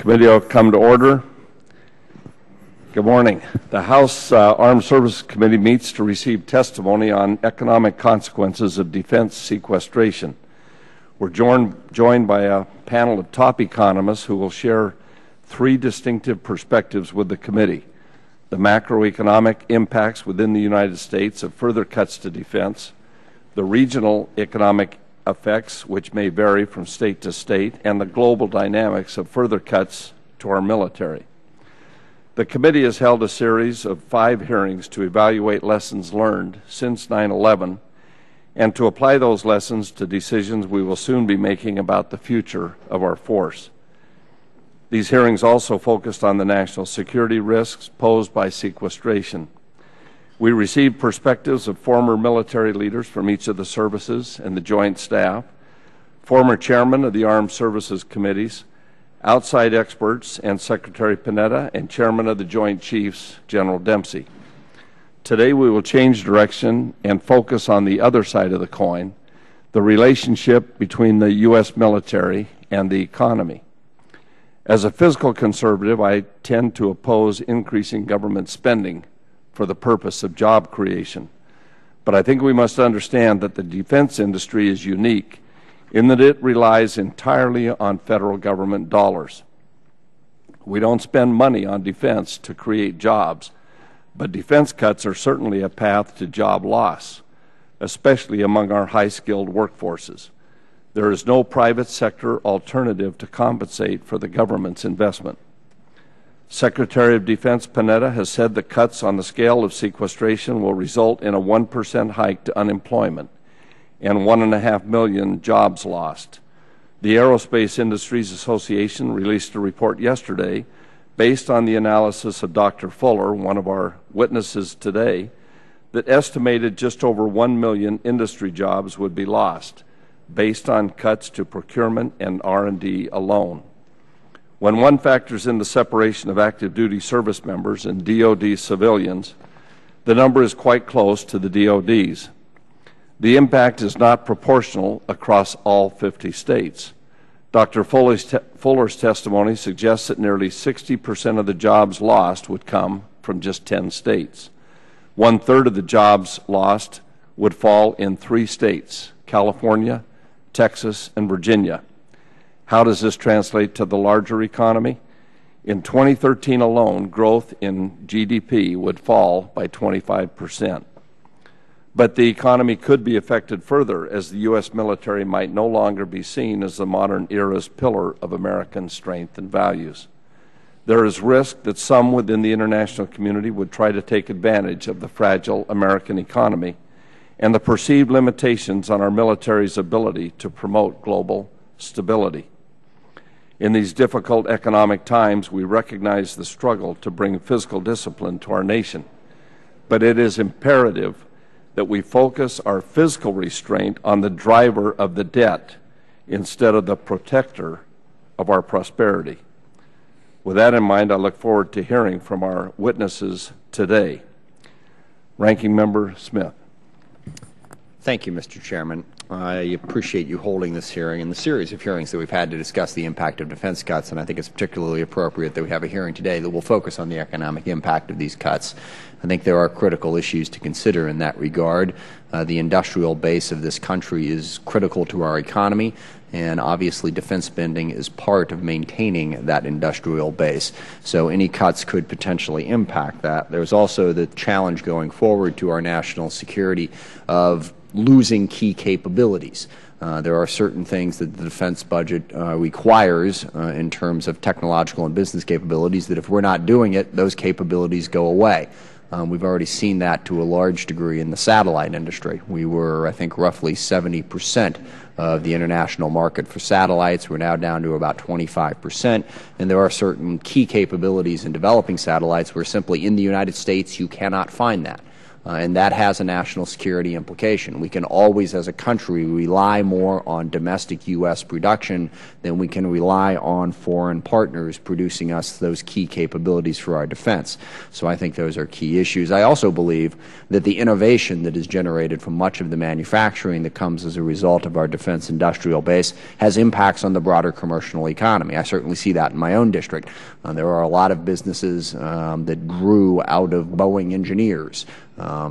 Committee will come to order. Good morning. The House Armed Services Committee meets to receive testimony on economic consequences of defense sequestration. We're joined by a panel of top economists who will share three distinctive perspectives with the committee: the macroeconomic impacts within the United States of further cuts to defense, the regional economic effects, which may vary from state to state, and the global dynamics of further cuts to our military. The committee has held a series of 5 hearings to evaluate lessons learned since 9/11 and to apply those lessons to decisions we will soon be making about the future of our force. These hearings also focused on the national security risks posed by sequestration. We received perspectives of former military leaders from each of the services and the Joint Staff, former chairman of the Armed Services Committees, outside experts, and Secretary Panetta, and Chairman of the Joint Chiefs, General Dempsey. Today we will change direction and focus on the other side of the coin, the relationship between the U.S. military and the economy. As a fiscal conservative, I tend to oppose increasing government spending for the purpose of job creation. But I think we must understand that the defense industry is unique in that it relies entirely on federal government dollars. We don't spend money on defense to create jobs, but defense cuts are certainly a path to job loss, especially among our high-skilled workforces. There is no private sector alternative to compensate for the government's investment. Secretary of Defense Panetta has said that cuts on the scale of sequestration will result in a 1% hike to unemployment and 1.5 million jobs lost. The Aerospace Industries Association released a report yesterday based on the analysis of Dr. Fuller, one of our witnesses today, that estimated just over 1 million industry jobs would be lost based on cuts to procurement and R&D alone. When one factors in the separation of active duty service members and DoD civilians, the number is quite close to the DoD's. The impact is not proportional across all 50 states. Dr. Fuller's testimony suggests that nearly 60% of the jobs lost would come from just 10 states. 1/3 of the jobs lost would fall in 3 states: California, Texas, and Virginia. How does this translate to the larger economy? In 2013 alone, growth in GDP would fall by 25%. But the economy could be affected further, as the U.S. military might no longer be seen as the modern era's pillar of American strength and values. There is risk that some within the international community would try to take advantage of the fragile American economy and the perceived limitations on our military's ability to promote global stability. In these difficult economic times, we recognize the struggle to bring fiscal discipline to our nation, but it is imperative that we focus our fiscal restraint on the driver of the debt instead of the protector of our prosperity. With that in mind, I look forward to hearing from our witnesses today. Ranking Member Smith. Thank you, Mr. Chairman. I appreciate you holding this hearing and the series of hearings that we've had to discuss the impact of defense cuts, and I think it's particularly appropriate that we have a hearing today that will focus on the economic impact of these cuts. I think there are critical issues to consider in that regard. The industrial base of this country is critical to our economy, and obviously defense spending is part of maintaining that industrial base. So any cuts could potentially impact that. There's also the challenge going forward to our national security of losing key capabilities. There are certain things that the defense budget requires in terms of technological and business capabilities that if we're not doing it, those capabilities go away. We've already seen that to a large degree in the satellite industry. We were, I think, roughly 70% of the international market for satellites. We're now down to about 25%, and there are certain key capabilities in developing satellites where simply in the United States you cannot find that. and that has a national security implication. We can always, as a country, rely more on domestic U.S. production than we can rely on foreign partners producing us those key capabilities for our defense. So I think those are key issues. I also believe that the innovation that is generated from much of the manufacturing that comes as a result of our defense industrial base has impacts on the broader commercial economy. I certainly see that in my own district. There are a lot of businesses that grew out of Boeing engineers,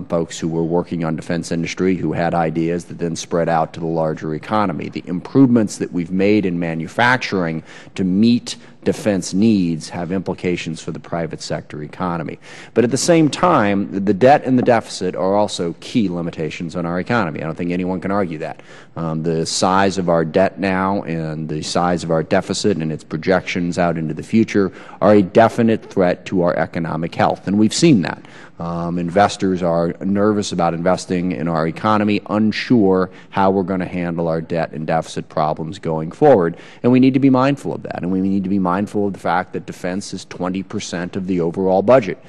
folks who were working on defense industry who had ideas that then spread out to the larger economy. The improvements that we've made in manufacturing to meet defense needs have implications for the private sector economy. But at the same time, the debt and the deficit are also key limitations on our economy. I don't think anyone can argue that. The size of our debt now and the size of our deficit and its projections out into the future are a definite threat to our economic health, and we've seen that. Investors are nervous about investing in our economy, unsure how we're going to handle our debt and deficit problems going forward, and we need to be mindful of that. And we need to be mindful of the fact that defense is 20% of the overall budget.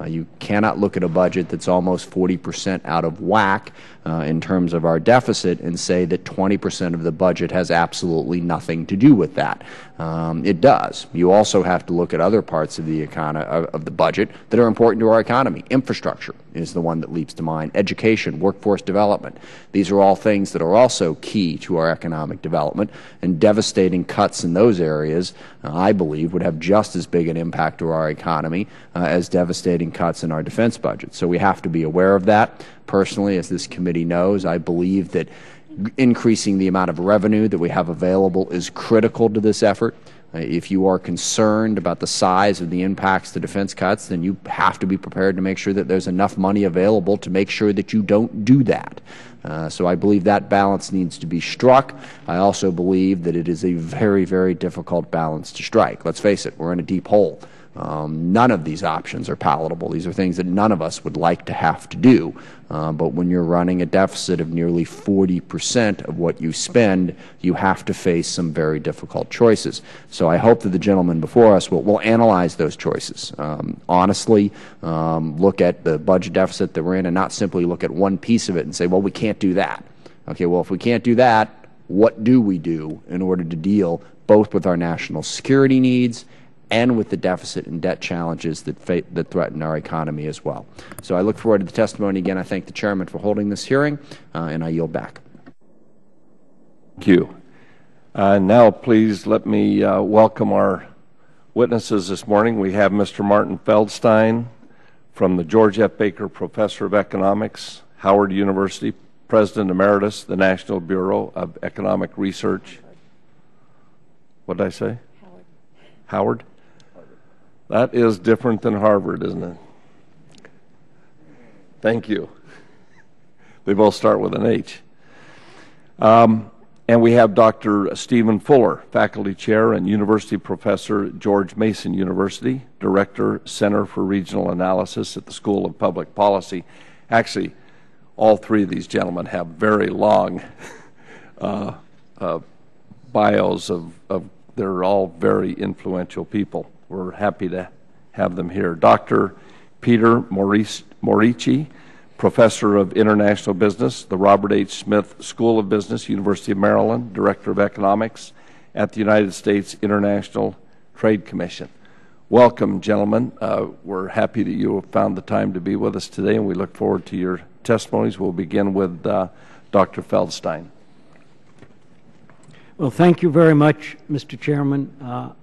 You cannot look at a budget that's almost 40% out of whack in terms of our deficit and say that 20% of the budget has absolutely nothing to do with that. It does. You also have to look at other parts of the budget that are important to our economy. Infrastructure is the one that leaps to mind. Education, workforce development. These are all things that are also key to our economic development, and devastating cuts in those areas, I believe, would have just as big an impact to our economy as devastating cuts in our defense budget. So we have to be aware of that. Personally, as this committee knows, I believe that increasing the amount of revenue that we have available is critical to this effort. If you are concerned about the size of the impacts to defense cuts, then you have to be prepared to make sure that there's enough money available to make sure that you don't do that. So I believe that balance needs to be struck. I also believe that it is a very, very difficult balance to strike. Let's face it, we're in a deep hole. None of these options are palatable. These are things that none of us would like to have to do. But when you're running a deficit of nearly 40% of what you spend, you have to face some very difficult choices. So I hope that the gentleman before us will analyze those choices. Honestly, look at the budget deficit that we're in and not simply look at one piece of it and say, well, we can't do that. Okay, well, if we can't do that, what do we do in order to deal both with our national security needs and with the deficit and debt challenges that threaten our economy as well? So I look forward to the testimony. Again, I thank the Chairman for holding this hearing, and I yield back. Thank you. Now, please let me welcome our witnesses this morning. We have Mr. Martin Feldstein from the George F. Baker Professor of Economics, Howard University, President Emeritus, the National Bureau of Economic Research. What did I say? Howard? That is different than Harvard, isn't it? Thank you. They both start with an H. And we have Dr. Stephen Fuller, Faculty Chair and University Professor, George Mason University, Director, Center for Regional Analysis at the School of Public Policy. Actually, all three of these gentlemen have very long bios of they're all very influential people. We're happy to have them here. Dr. Peter Morici, Professor of International Business, the Robert H. Smith School of Business, University of Maryland, Director of Economics at the United States International Trade Commission. Welcome, gentlemen. We're happy that you have found the time to be with us today, and we look forward to your testimonies. We'll begin with Dr. Feldstein. Well, thank you very much, Mr. Chairman.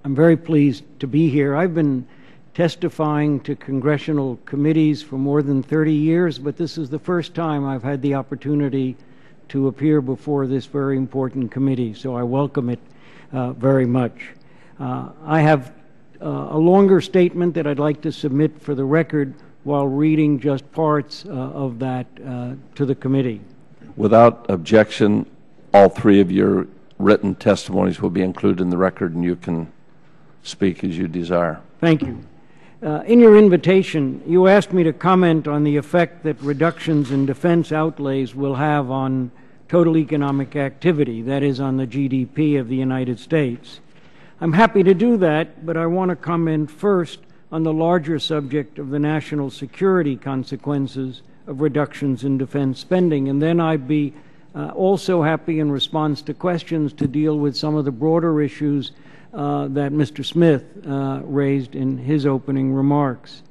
I'm very pleased to be here. I've been testifying to congressional committees for more than 30 years, but this is the first time I've had the opportunity to appear before this very important committee, so I welcome it very much. I have a longer statement that I'd like to submit for the record while reading just parts of that to the committee. Without objection, all three of your written testimonies will be included in the record, and you can speak as you desire. Thank you. In your invitation, you asked me to comment on the effect that reductions in defense outlays will have on total economic activity, that is, on the GDP of the United States. I'm happy to do that, but I want to comment first on the larger subject of the national security consequences of reductions in defense spending. And then I'd be also happy, in response to questions, to deal with some of the broader issues that Mr. Smith raised in his opening remarks.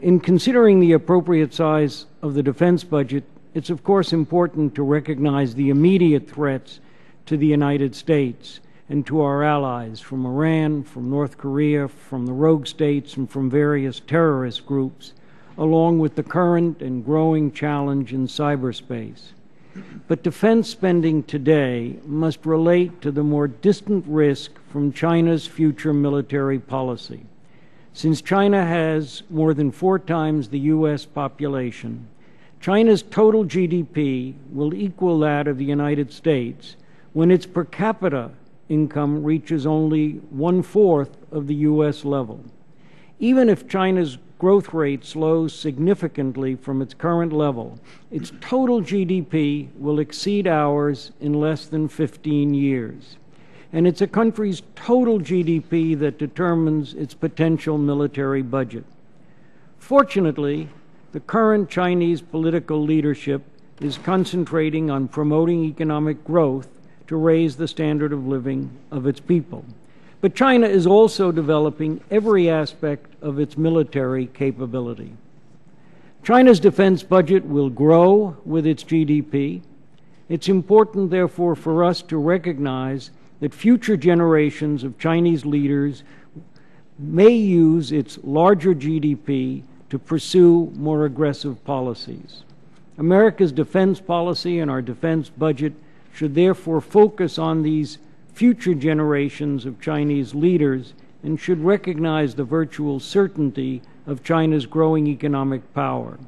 In considering the appropriate size of the defense budget, it's of course important to recognize the immediate threats to the United States and to our allies from Iran, from North Korea, from the rogue states, and from various terrorist groups, along with the current and growing challenge in cyberspace. But defense spending today must relate to the more distant risk from China's future military policy. Since China has more than 4 times the U.S. population, China's total GDP will equal that of the United States when its per capita income reaches only 1/4 of the U.S. level. Even if China's growth rate slows significantly from its current level, its total GDP will exceed ours in less than 15 years. And it's a country's total GDP that determines its potential military budget. Fortunately, the current Chinese political leadership is concentrating on promoting economic growth to raise the standard of living of its people. But China is also developing every aspect of its military capability. China's defense budget will grow with its GDP. It's important, therefore, for us to recognize that future generations of Chinese leaders may use its larger GDP to pursue more aggressive policies. America's defense policy and our defense budget should therefore focus on these future generations of Chinese leaders and should recognize the virtual certainty of China's growing economic power.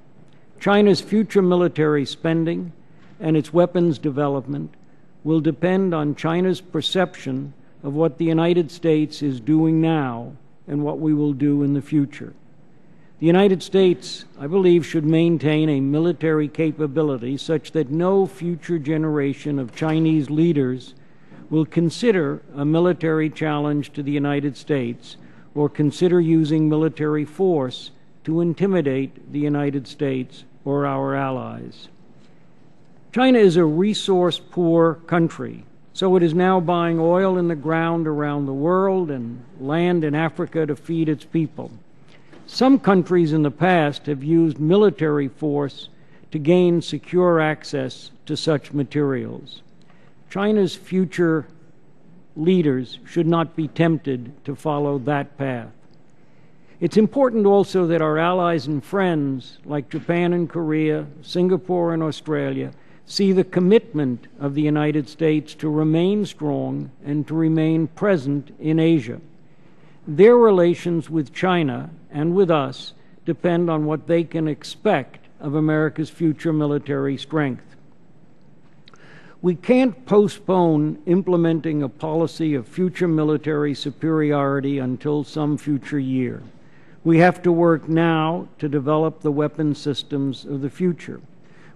China's future military spending and its weapons development will depend on China's perception of what the United States is doing now and what we will do in the future. The United States, I believe, should maintain a military capability such that no future generation of Chinese leaders will consider a military challenge to the United States or consider using military force to intimidate the United States or our allies. China is a resource-poor country, so it is now buying oil in the ground around the world and land in Africa to feed its people. Some countries in the past have used military force to gain secure access to such materials. China's future leaders should not be tempted to follow that path. It's important also that our allies and friends like Japan and Korea, Singapore and Australia see the commitment of the United States to remain strong and to remain present in Asia. Their relations with China and with us depend on what they can expect of America's future military strength. We can't postpone implementing a policy of future military superiority until some future year. We have to work now to develop the weapon systems of the future.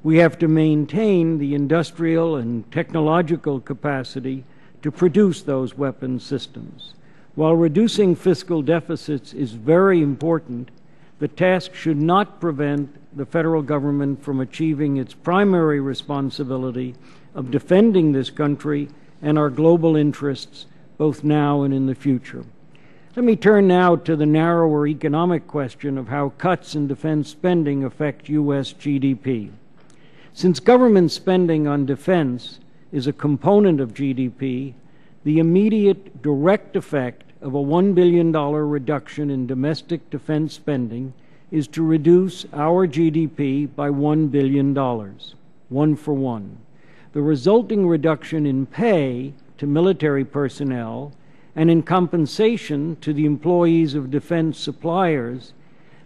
We have to maintain the industrial and technological capacity to produce those weapon systems. While reducing fiscal deficits is very important, the task should not prevent the federal government from achieving its primary responsibility of defending this country and our global interests, both now and in the future. Let me turn now to the narrower economic question of how cuts in defense spending affect U.S. GDP. Since government spending on defense is a component of GDP, the immediate direct effect of a $1 billion reduction in domestic defense spending is to reduce our GDP by $1 billion, 1 for 1. The resulting reduction in pay to military personnel and in compensation to the employees of defense suppliers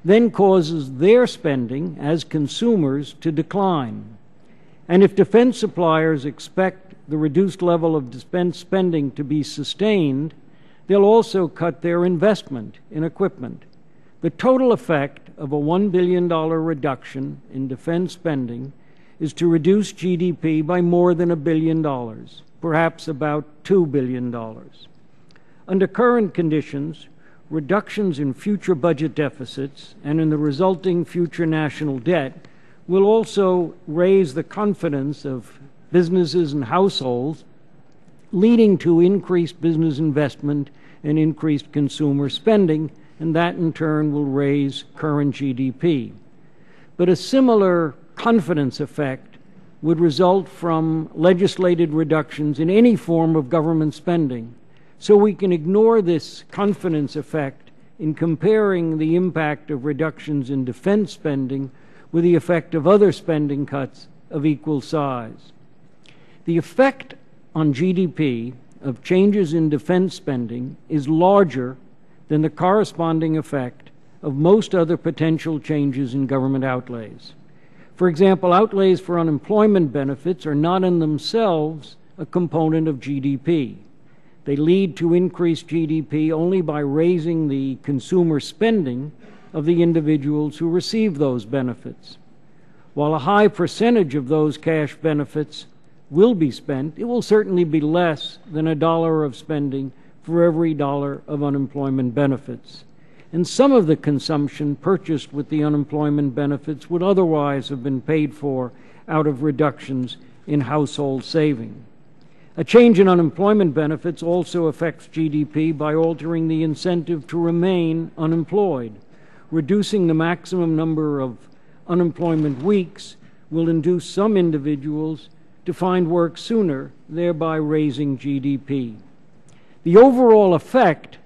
then causes their spending as consumers to decline. And if defense suppliers expect the reduced level of defense spending to be sustained, they'll also cut their investment in equipment. The total effect of a $1 billion reduction in defense spending is to reduce GDP by more than $1 billion, perhaps about $2 billion. Under current conditions, reductions in future budget deficits and in the resulting future national debt will also raise the confidence of businesses and households, leading to increased business investment and increased consumer spending, and that in turn will raise current GDP. But a similar confidence effect would result from legislated reductions in any form of government spending. So we can ignore this confidence effect in comparing the impact of reductions in defense spending with the effect of other spending cuts of equal size. The effect on GDP of changes in defense spending is larger than the corresponding effect of most other potential changes in government outlays. For example, outlays for unemployment benefits are not in themselves a component of GDP. They lead to increased GDP only by raising the consumer spending of the individuals who receive those benefits. While a high percentage of those cash benefits will be spent, it will certainly be less than $1 of spending for every $1 of unemployment benefits. And some of the consumption purchased with the unemployment benefits would otherwise have been paid for out of reductions in household saving. A change in unemployment benefits also affects GDP by altering the incentive to remain unemployed. Reducing the maximum number of unemployment weeks will induce some individuals to find work sooner, thereby raising GDP. The overall effect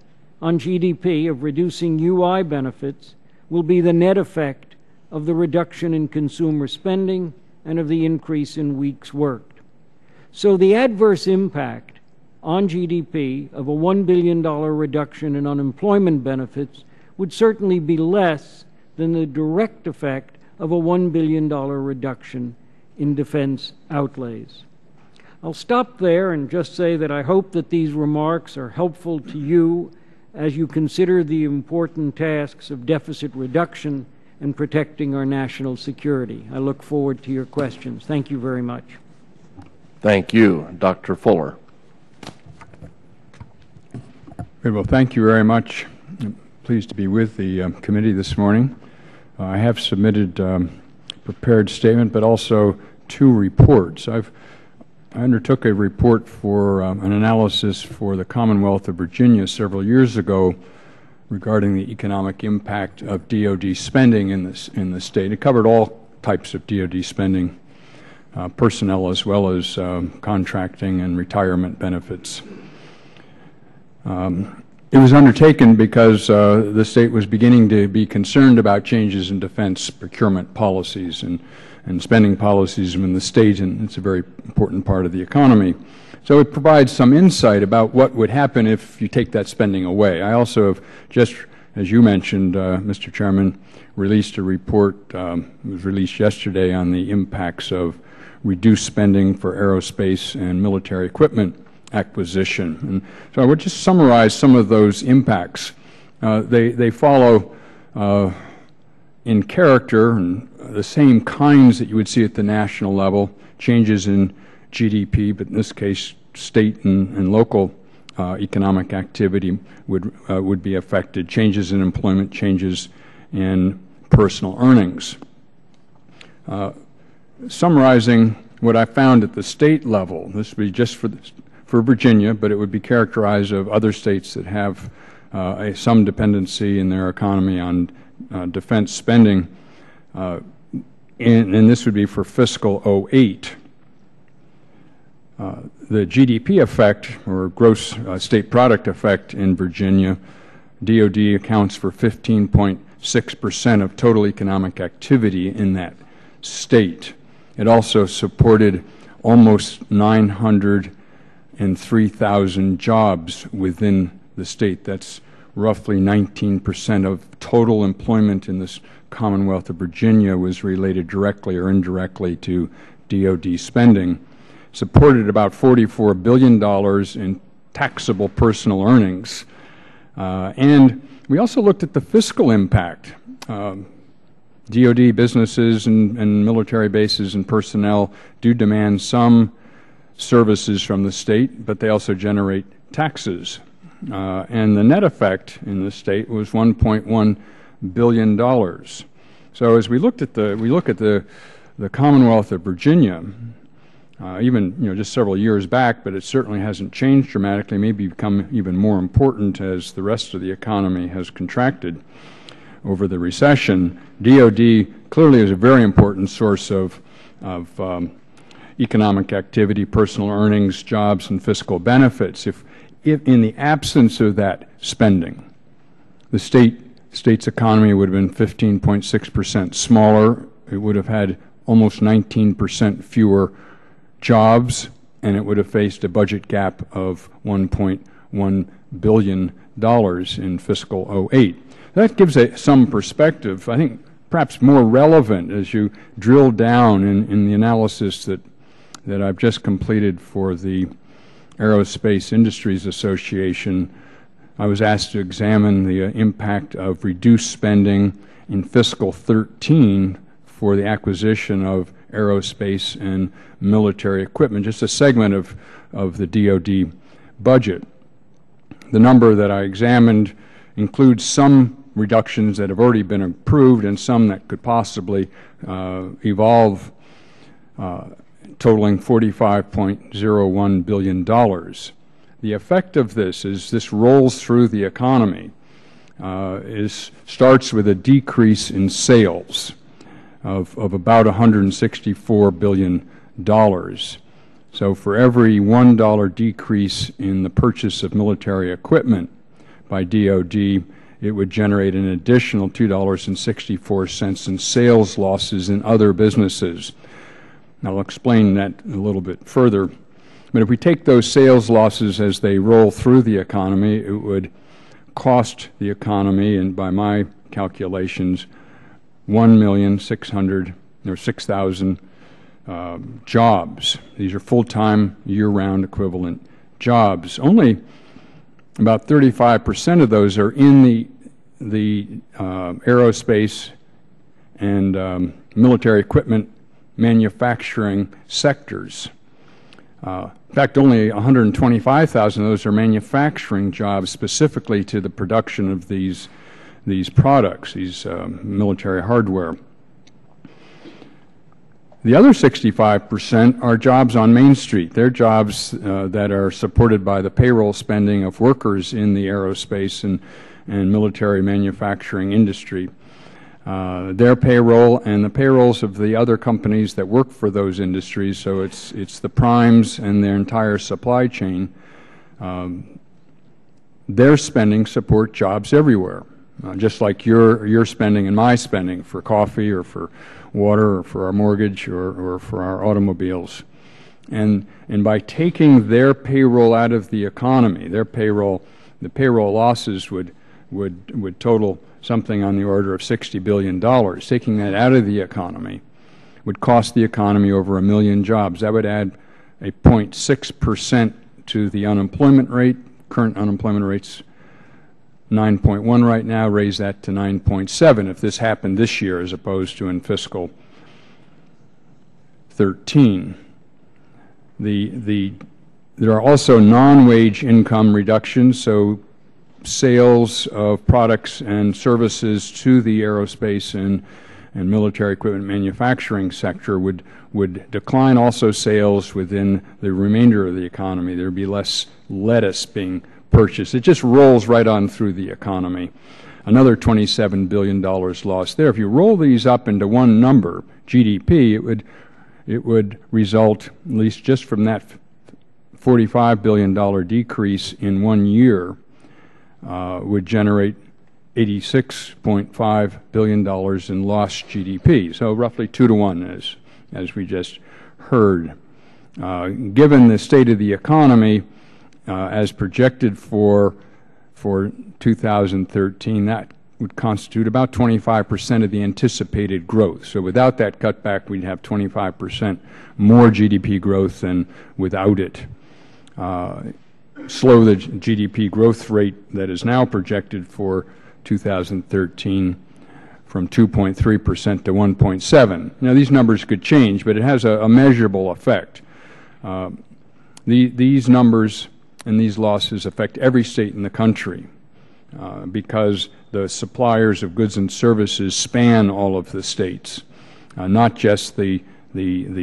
on GDP of reducing UI benefits will be the net effect of the reduction in consumer spending and of the increase in weeks worked. So the adverse impact on GDP of a $1 billion reduction in unemployment benefits would certainly be less than the direct effect of a $1 billion reduction in defense outlays. I'll stop there and just say that I hope that these remarks are helpful to you as you consider the important tasks of deficit reduction and protecting our national security. I look forward to your questions. Thank you very much. Thank you. Dr. Fuller. Good. Well, thank you very much. I'm pleased to be with the committee this morning. I have submitted a prepared statement, but also 2 reports. I undertook a report for an analysis for the Commonwealth of Virginia several years ago regarding the economic impact of DoD spending in the state. It covered all types of DoD spending, personnel as well as contracting and retirement benefits. It was undertaken because the state was beginning to be concerned about changes in defense procurement policies and spending policies in the state, and it's a very important part of the economy. So it provides some insight about what would happen if you take that spending away. I also have just, as you mentioned, Mr. Chairman, released a report, it was released yesterday, on the impacts of reduced spending for aerospace and military equipment acquisition. And so I would just summarize some of those impacts. They follow in character and the same kinds that you would see at the national level, changes in GDP, but in this case state and local economic activity would be affected, changes in employment, changes in personal earnings. Summarizing what I found at the state level, this would be just for Virginia, but it would be characterized of other states that have some dependency in their economy on defense spending, and this would be for fiscal 08. The GDP effect, or gross state product effect, in Virginia, DoD accounts for 15.6% of total economic activity in that state. It also supported almost 903,000 jobs within the state. That's roughly 19% of total employment in this Commonwealth of Virginia was related directly or indirectly to DoD spending. Supported about $44 billion in taxable personal earnings. And we also looked at the fiscal impact. DoD businesses and military bases and personnel do demand some services from the state, but they also generate taxes. And the net effect in the state was $1.1 billion. So as we look at the Commonwealth of Virginia, even just several years back, but it certainly hasn't changed dramatically, maybe become even more important as the rest of the economy has contracted over the recession. DoD clearly is a very important source of economic activity, personal earnings, jobs, and fiscal benefits. If in the absence of that spending, the state's economy would have been 15.6% smaller. It would have had almost 19% fewer jobs, and it would have faced a budget gap of $1.1 billion in fiscal '08. That gives some perspective, I think perhaps more relevant as you drill down in the analysis that I've just completed for the Aerospace Industries Association. I was asked to examine the impact of reduced spending in fiscal 13 for the acquisition of aerospace and military equipment, just a segment of the DoD budget. The number that I examined includes some reductions that have already been approved and some that could possibly evolve, totaling $45.01 billion. The effect of this, as this rolls through the economy, starts with a decrease in sales of about $164 billion. So for every $1 decrease in the purchase of military equipment by DoD, it would generate an additional $2.64 in sales losses in other businesses. I'll explain that a little bit further. But if we take those sales losses as they roll through the economy, it would cost the economy, and by my calculations, 6,000 jobs. These are full-time, year-round equivalent jobs. Only about 35% of those are in the aerospace and military equipment manufacturing sectors. In fact, only 125,000 of those are manufacturing jobs specifically to the production of these products, these military hardware. The other 65% are jobs on Main Street. They're jobs that are supported by the payroll spending of workers in the aerospace and military manufacturing industry. Their payroll and the payrolls of the other companies that work for those industries, so it's the primes and their entire supply chain. Their spending support jobs everywhere, just like your spending and my spending for coffee or for water or for our mortgage or for our automobiles. And by taking their payroll out of the economy, the payroll losses would total something on the order of $60 billion. Taking that out of the economy would cost the economy over 1 million jobs. That would add a 0.6% to the unemployment rate. Current unemployment rate's 9.1 right now. Raise that to 9.7 if this happened this year as opposed to in fiscal 13. There are also non-wage income reductions, so sales of products and services to the aerospace and military equipment manufacturing sector would decline. Also sales within the remainder of the economy. There would be less lettuce being purchased. It just rolls right on through the economy. Another $27 billion lost there. If you roll these up into one number, GDP, it would result, at least just from that $45 billion decrease in 1 year, would generate $86.5 billion in lost GDP. So roughly 2 to 1, as we just heard. Given the state of the economy, as projected for 2013, that would constitute about 25% of the anticipated growth. So without that cutback, we'd have 25% more GDP growth than without it. Slow the GDP growth rate that is now projected for 2013 from 2.3% to 1.7%. Now, these numbers could change, but it has a measurable effect. These numbers and these losses affect every state in the country because the suppliers of goods and services span all of the states, not just the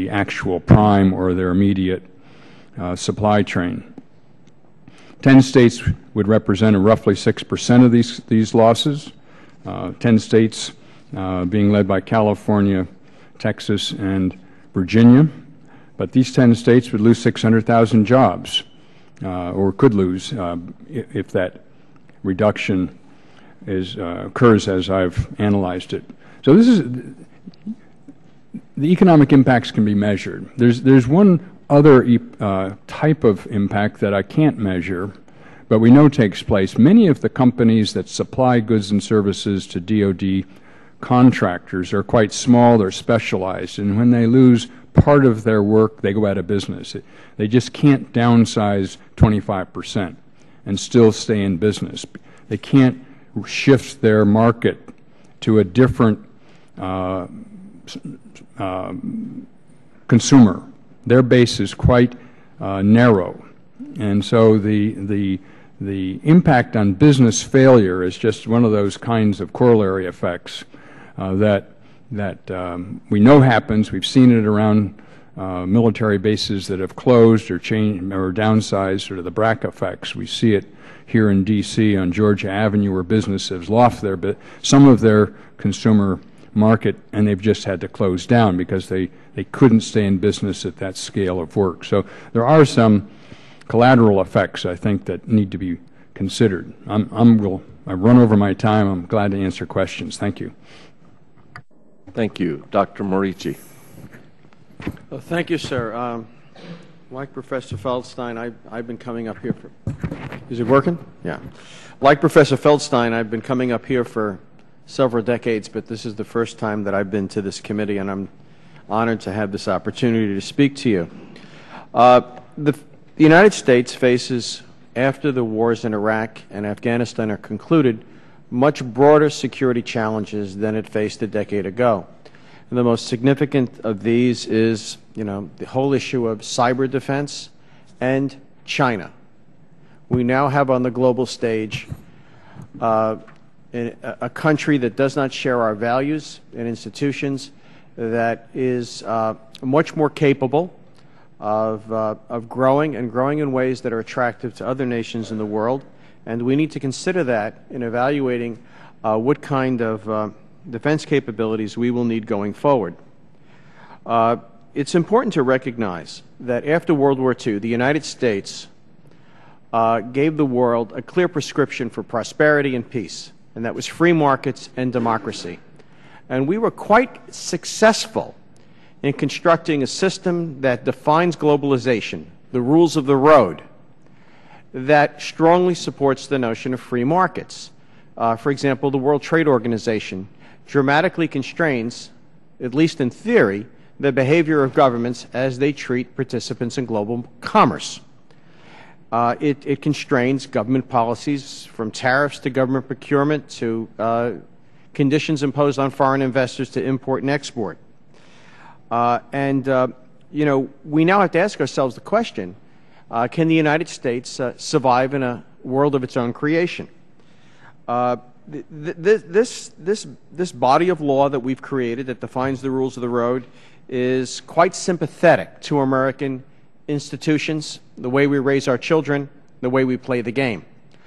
actual prime or their immediate supply chain. 10 states would represent roughly 6% of these losses, 10 states being led by California, Texas, and Virginia. But these 10 states would lose 600,000 jobs, or could lose if that reduction occurs as I've analyzed it. So the economic impacts can be measured. There's one other type of impact that I can't measure, but we know takes place. Many of the companies that supply goods and services to DoD contractors are quite small, they're specialized, and when they lose part of their work, they go out of business. They just can't downsize 25% and still stay in business. They can't shift their market to a different consumer. Their base is quite narrow, and so the impact on business failure is just one of those kinds of corollary effects that we know happens. We've seen it around military bases that have closed or changed or downsized, sort of the BRAC effects. We see it here in D.C. on Georgia Avenue, where businesses lost some of their consumer market, and they've just had to close down because they couldn't stay in business at that scale of work. So there are some collateral effects, I think, that need to be considered. I've run over my time. I'm glad to answer questions. Thank you. Thank you. Dr. Morici. Well, thank you, sir. Like Professor Feldstein, I've been coming up here for... Is it working? Yeah. Like Professor Feldstein, I've been coming up here for several decades, but this is the first time that I've been to this committee, and I'm honored to have this opportunity to speak to you. The United States faces, after the wars in Iraq and Afghanistan are concluded, much broader security challenges than it faced a decade ago. And the most significant of these is, the whole issue of cyber defense and China. We now have on the global stage a country that does not share our values and institutions, that is much more capable of growing in ways that are attractive to other nations in the world. And we need to consider that in evaluating what kind of defense capabilities we will need going forward. It's important to recognize that after World War II, the United States gave the world a clear prescription for prosperity and peace, and that was free markets and democracy. And we were quite successful in constructing a system that defines globalization, the rules of the road, that strongly supports the notion of free markets. For example, the World Trade Organization dramatically constrains, at least in theory, the behavior of governments as they treat participants in global commerce. It constrains government policies, from tariffs to government procurement to conditions imposed on foreign investors to import and export. We now have to ask ourselves the question, can the United States survive in a world of its own creation? This body of law that we've created that defines the rules of the road is quite sympathetic to American institutions, the way we raise our children, the way we play the game.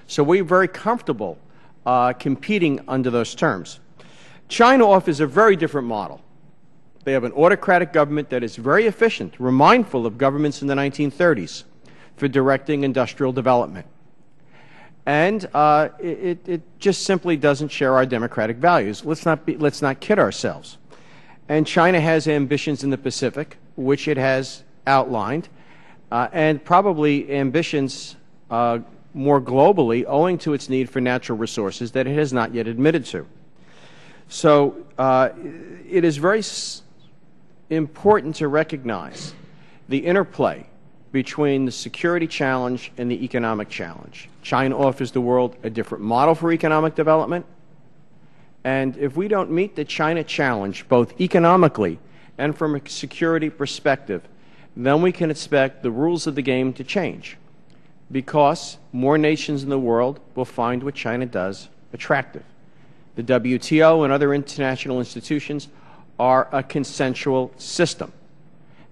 So we're very comfortable competing under those terms. China offers a very different model. They have an autocratic government that is very efficient. We're mindful of governments in the 1930s for directing industrial development. And it just simply doesn't share our democratic values. Let's not kid ourselves. And China has ambitions in the Pacific, which it has outlined, and probably ambitions more globally owing to its need for natural resources that it has not yet admitted to. So it is very important to recognize the interplay between the security challenge and the economic challenge. China offers the world a different model for economic development, and if we don't meet the China challenge, both economically and from a security perspective, then we can expect the rules of the game to change, because more nations in the world will find what China does attractive. the WTO and other international institutions are a consensual system.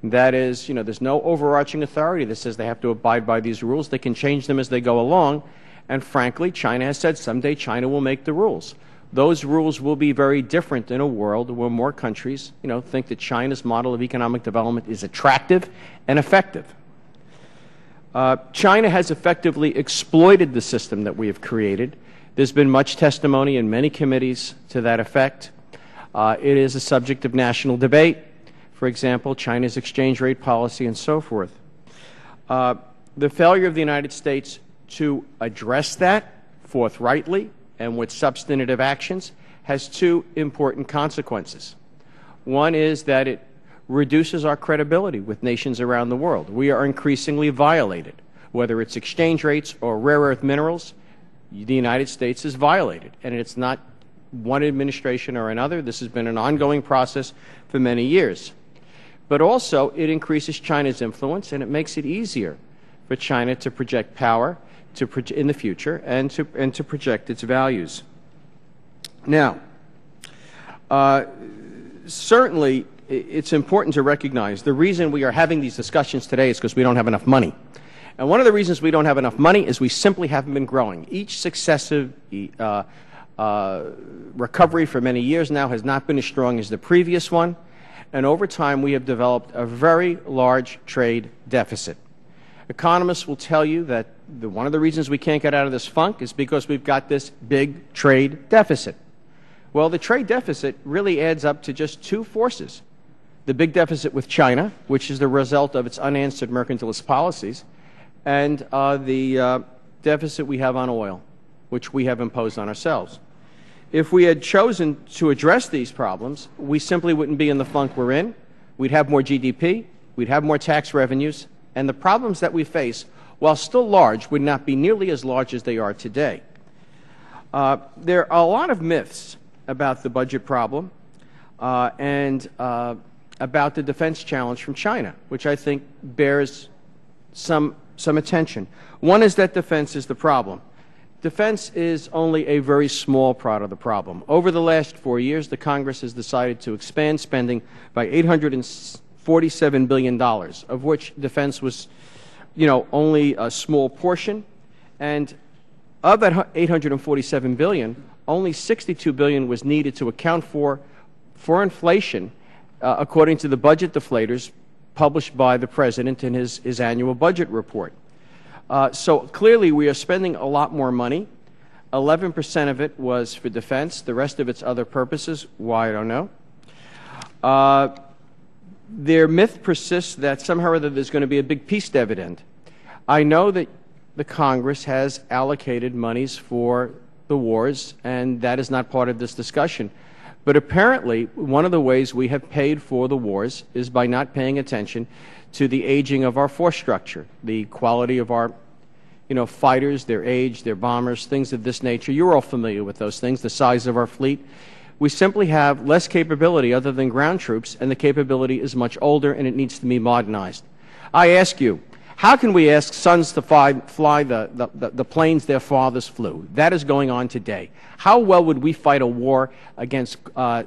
That is, there's no overarching authority that says they have to abide by these rules. They can change them as they go along. And frankly, China has said someday China will make the rules. Those rules will be very different in a world where more countries, think that China's model of economic development is attractive and effective. China has effectively exploited the system that we have created. There's been much testimony in many committees to that effect. It is a subject of national debate. For example, China's exchange rate policy and so forth. The failure of the United States to address that forthrightly and with substantive actions has two important consequences. One is that it reduces our credibility with nations around the world. We are increasingly violated. Whether it's exchange rates or rare earth minerals, the United States is violated. And it's not one administration or another. This has been an ongoing process for many years. But also, it increases China's influence, and it makes it easier for China to project power in the future and to project its values. Now, certainly, it's important to recognize the reason we are having these discussions today is because we don't have enough money. And one of the reasons we don't have enough money is we simply haven't been growing. Each successive recovery for many years now has not been as strong as the previous one. And over time, we have developed a very large trade deficit. Economists will tell you that one of the reasons we can't get out of this funk is because we've got this big trade deficit. Well, the trade deficit really adds up to just two forces. The big deficit with China, which is the result of its unanswered mercantilist policies, and the deficit we have on oil, which we have imposed on ourselves. If we had chosen to address these problems, we simply wouldn't be in the funk we're in. We'd have more GDP, we'd have more tax revenues, and the problems that we face, while still large, would not be nearly as large as they are today. There are a lot of myths about the budget problem and about the defense challenge from China, which I think bears some attention. One is that defense is the problem. Defense is only a very small part of the problem. Over the last 4 years, the Congress has decided to expand spending by $847 billion, of which defense was, only a small portion. And of that $847 billion, only $62 billion was needed to account for inflation, according to the budget deflators published by the President in his annual budget report. So clearly we are spending a lot more money. 11% of it was for defense. The rest of it's other purposes. Why, I don't know. Their myth persists that somehow or other there's going to be a big peace dividend. I know that the Congress has allocated monies for the wars, and that is not part of this discussion. But apparently, one of the ways we have paid for the wars is by not paying attention to the aging of our force structure, the quality of our fighters, their age, their bombers, things of this nature. You're all familiar with those things, the size of our fleet. We simply have less capability other than ground troops, and the capability is much older, and it needs to be modernized. I ask you, how can we ask sons to fly the planes their fathers flew? That is going on today. How well would we fight a war against a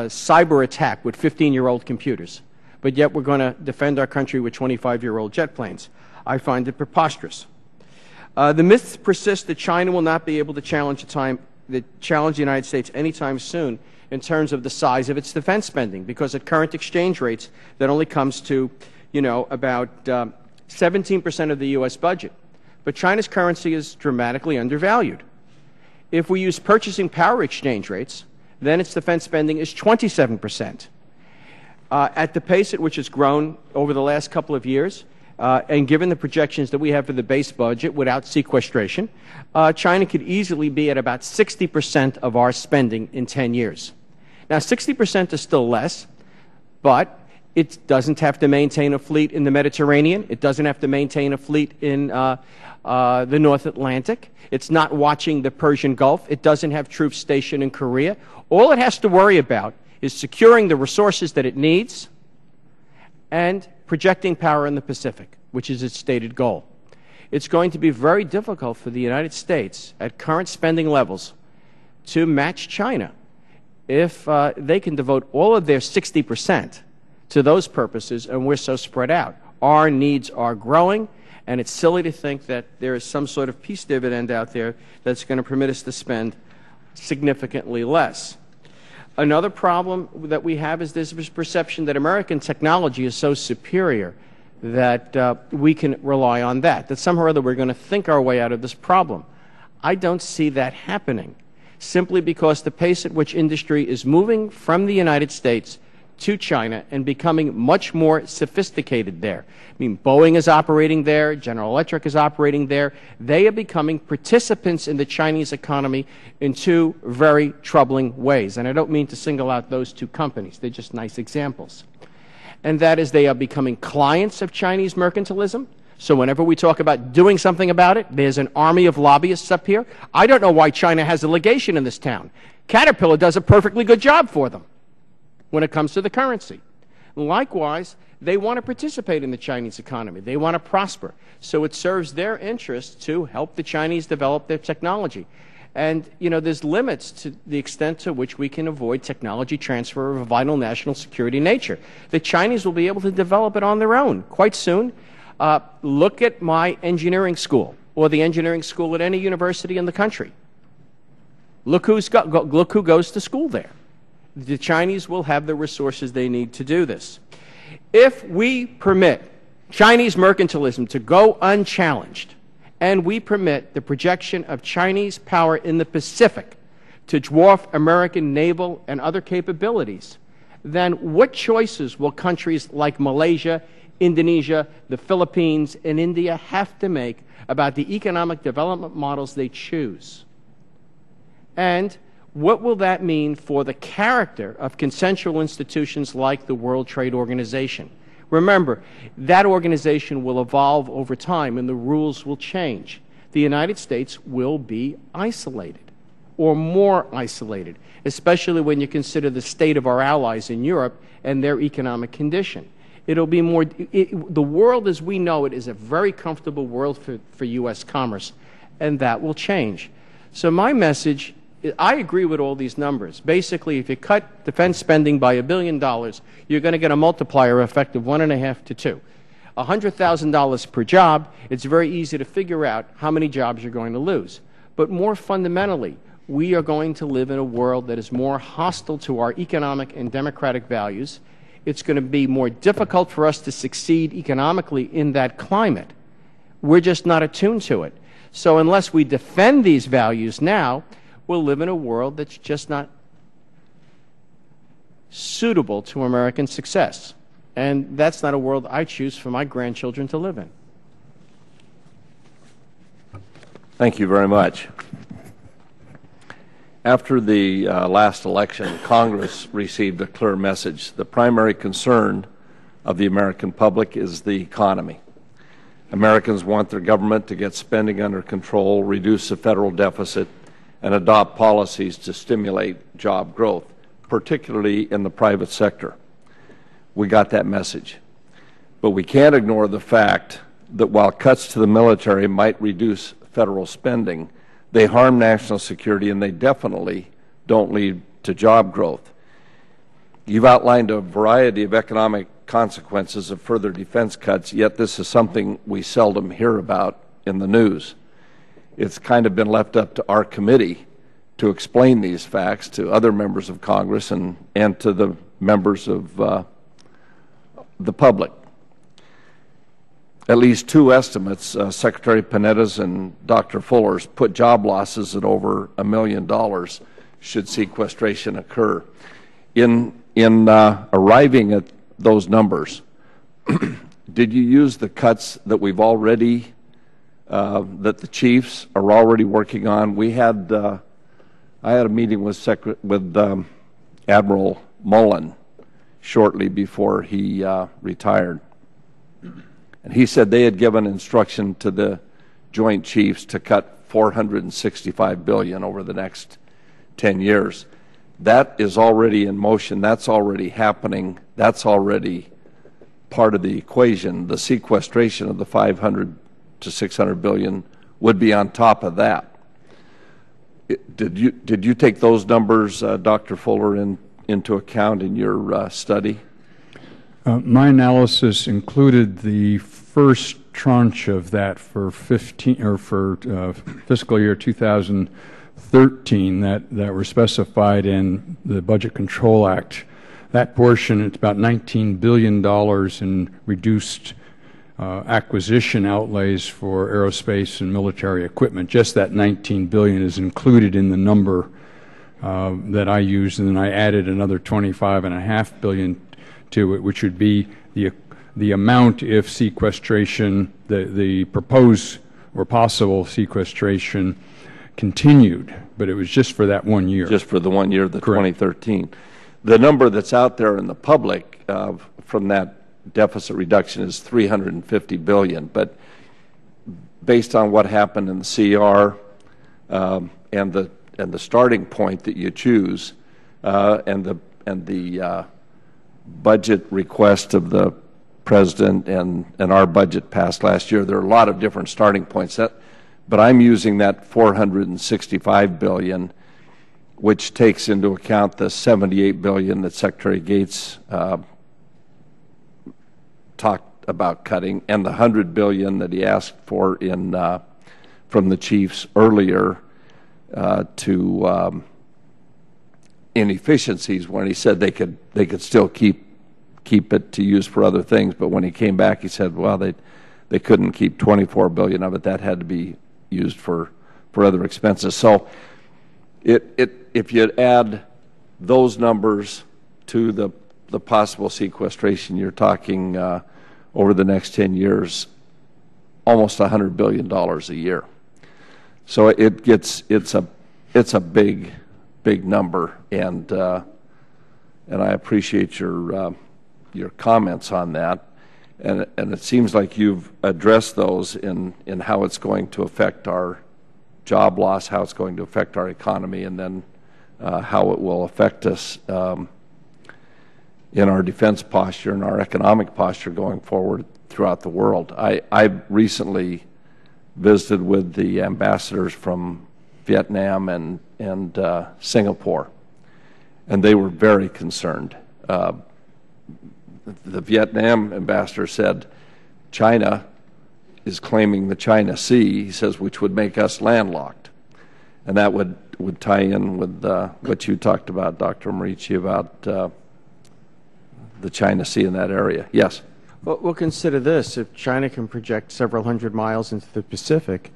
cyber attack with 15-year-old computers? But yet we're going to defend our country with 25-year-old jet planes. I find it preposterous. The myths persist that China will not be able to challenge the United States anytime soon in terms of the size of its defense spending, because at current exchange rates, that only comes to, about 17% of the U.S. budget. But China's currency is dramatically undervalued. If we use purchasing power exchange rates, then its defense spending is 27%. At the pace at which it's grown over the last couple of years, and given the projections that we have for the base budget without sequestration, China could easily be at about 60% of our spending in 10 years. Now, 60% is still less, but it doesn't have to maintain a fleet in the Mediterranean. It doesn't have to maintain a fleet in the North Atlantic. It's not watching the Persian Gulf. It doesn't have troops stationed in Korea. All it has to worry about is securing the resources that it needs and projecting power in the Pacific, which is its stated goal. It's going to be very difficult for the United States at current spending levels to match China. If they can devote all of their 60% to those purposes, and we're so spread out, our needs are growing, and it's silly to think that there is some sort of peace dividend out there that's going to permit us to spend significantly less. Another problem that we have is this perception that American technology is so superior that we can rely on that somehow or other we're going to think our way out of this problem. I don't see that happening, simply because the pace at which industry is moving from the United States to China and becoming much more sophisticated there. I mean, Boeing is operating there, General Electric is operating there. They are becoming participants in the Chinese economy in two very troubling ways. And I don't mean to single out those two companies. They're just nice examples. And that is, they are becoming clients of Chinese mercantilism. So whenever we talk about doing something about it, there's an army of lobbyists up here. I don't know why China has a legation in this town. Caterpillar does a perfectly good job for them when it comes to the currency. Likewise, they want to participate in the Chinese economy. They want to prosper. So it serves their interest to help the Chinese develop their technology. And, you know, there's limits to the extent to which we can avoid technology transfer of a vital national security nature. The Chinese will be able to develop it on their own quite soon. Look at my engineering school, or the engineering school at any university in the country. Look who goes to school there. The Chinese will have the resources they need to do this. If we permit Chinese mercantilism to go unchallenged, and we permit the projection of Chinese power in the Pacific to dwarf American naval and other capabilities, then what choices will countries like Malaysia, Indonesia, the Philippines, and India have to make about the economic development models they choose? And what will that mean for the character of consensual institutions like the World Trade Organization? Remember, that organization will evolve over time and the rules will change. The United States will be isolated, or more isolated, especially when you consider the state of our allies in Europe and their economic condition. It'll be more, the world as we know it is a very comfortable world for U.S. commerce, and that will change. So my message, I agree with all these numbers. Basically, if you cut defense spending by $1 billion, you're going to get a multiplier effect of 1.5 to 2. $100,000 per job, it's very easy to figure out how many jobs you're going to lose. But more fundamentally, we are going to live in a world that is more hostile to our economic and democratic values. It's going to be more difficult for us to succeed economically in that climate. We're just not attuned to it. So unless we defend these values now, we'll live in a world that's just not suitable to American success. And that's not a world I choose for my grandchildren to live in. Thank you very much. After the last election, Congress received a clear message. The primary concern of the American public is the economy. Americans want their government to get spending under control, reduce the federal deficit, and adopt policies to stimulate job growth, particularly in the private sector. We got that message. But we can't ignore the fact that while cuts to the military might reduce federal spending, they harm national security and they definitely don't lead to job growth. You've outlined a variety of economic consequences of further defense cuts, yet this is something we seldom hear about in the news. It's kind of been left up to our committee to explain these facts to other members of Congress and to the members of the public. At least two estimates, Secretary Panetta's and Dr. Fuller's, put job losses at over $1 million should sequestration occur. In arriving at those numbers, did you use the cuts that we've already, that the chiefs are already working on? We had, I had a meeting with Admiral Mullen shortly before he retired. And he said they had given instruction to the Joint Chiefs to cut $465 billion over the next 10 years. That is already in motion. That's already happening. That's already part of the equation. The sequestration of the $500 to $600 billion would be on top of that. Did you take those numbers, Dr. Fuller, into account in your study? My analysis included the first tranche of that for fiscal year 2013 that were specified in the Budget Control Act. That portion, it's about $19 billion in reduced acquisition outlays for aerospace and military equipment. Just that $19 billion is included in the number that I used, and then I added another $25.5 billion to it, which would be the amount if sequestration, the proposed or possible sequestration continued, but it was just for that 1 year. Just for the 1 year, the Correct. 2013. The number that's out there in the public from that deficit reduction is $350 billion, but based on what happened in the CR and the starting point that you choose and the budget request of the President and our budget passed last year, there are a lot of different starting points. But I'm using that $465 billion, which takes into account the $78 billion that Secretary Gates talked about cutting, and the $100 billion that he asked for from the chiefs earlier to inefficiencies, when he said they could still keep it to use for other things, but when he came back, he said, well, they couldn't keep $24 billion of it. That had to be used for other expenses. So if you add those numbers to the possible sequestration, you're talking over the next 10 years, almost $100 billion a year. So it's a big number, and I appreciate your comments on that, and it seems like you've addressed those in how it's going to affect our job loss, how it's going to affect our economy, and then how it will affect us in our defense posture and our economic posture going forward throughout the world. I recently visited with the ambassadors from Vietnam and Singapore, and they were very concerned. The Vietnam ambassador said China is claiming the China Sea, he says, which would make us landlocked. And that would tie in with what you talked about, Dr. Morici, about the China Sea in that area. Yes? Well, we'll consider this. If China can project several hundred miles into the Pacific,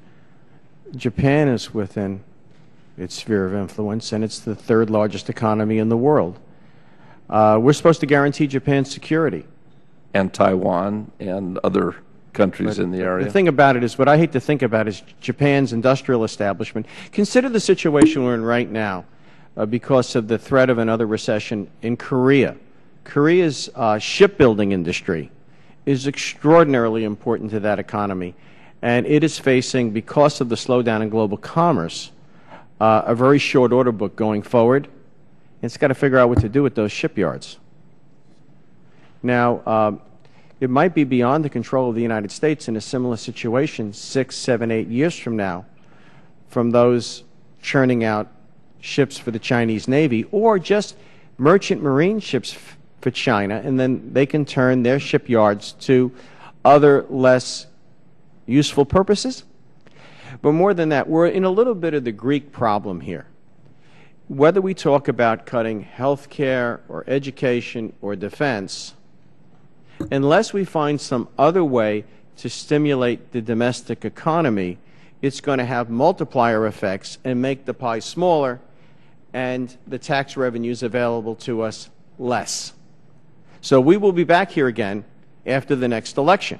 Japan is within its sphere of influence, and it's the third largest economy in the world. We're supposed to guarantee Japan's security. And Taiwan and other countries in the area. The thing about it is, what I hate to think about is Japan's industrial establishment. Consider the situation we're in right now because of the threat of another recession in Korea. Korea's shipbuilding industry is extraordinarily important to that economy, and it is facing, because of the slowdown in global commerce, a very short order book going forward. It's got to figure out what to do with those shipyards. Now, it might be beyond the control of the United States in a similar situation 6, 7, 8 years from now, from those churning out ships for the Chinese Navy, or just merchant marine ships for China, and then they can turn their shipyards to other less useful purposes. But more than that, we're in a little bit of the Greek problem here. Whether we talk about cutting health care or education or defense, unless we find some other way to stimulate the domestic economy, it's going to have multiplier effects and make the pie smaller and the tax revenues available to us less. So we will be back here again after the next election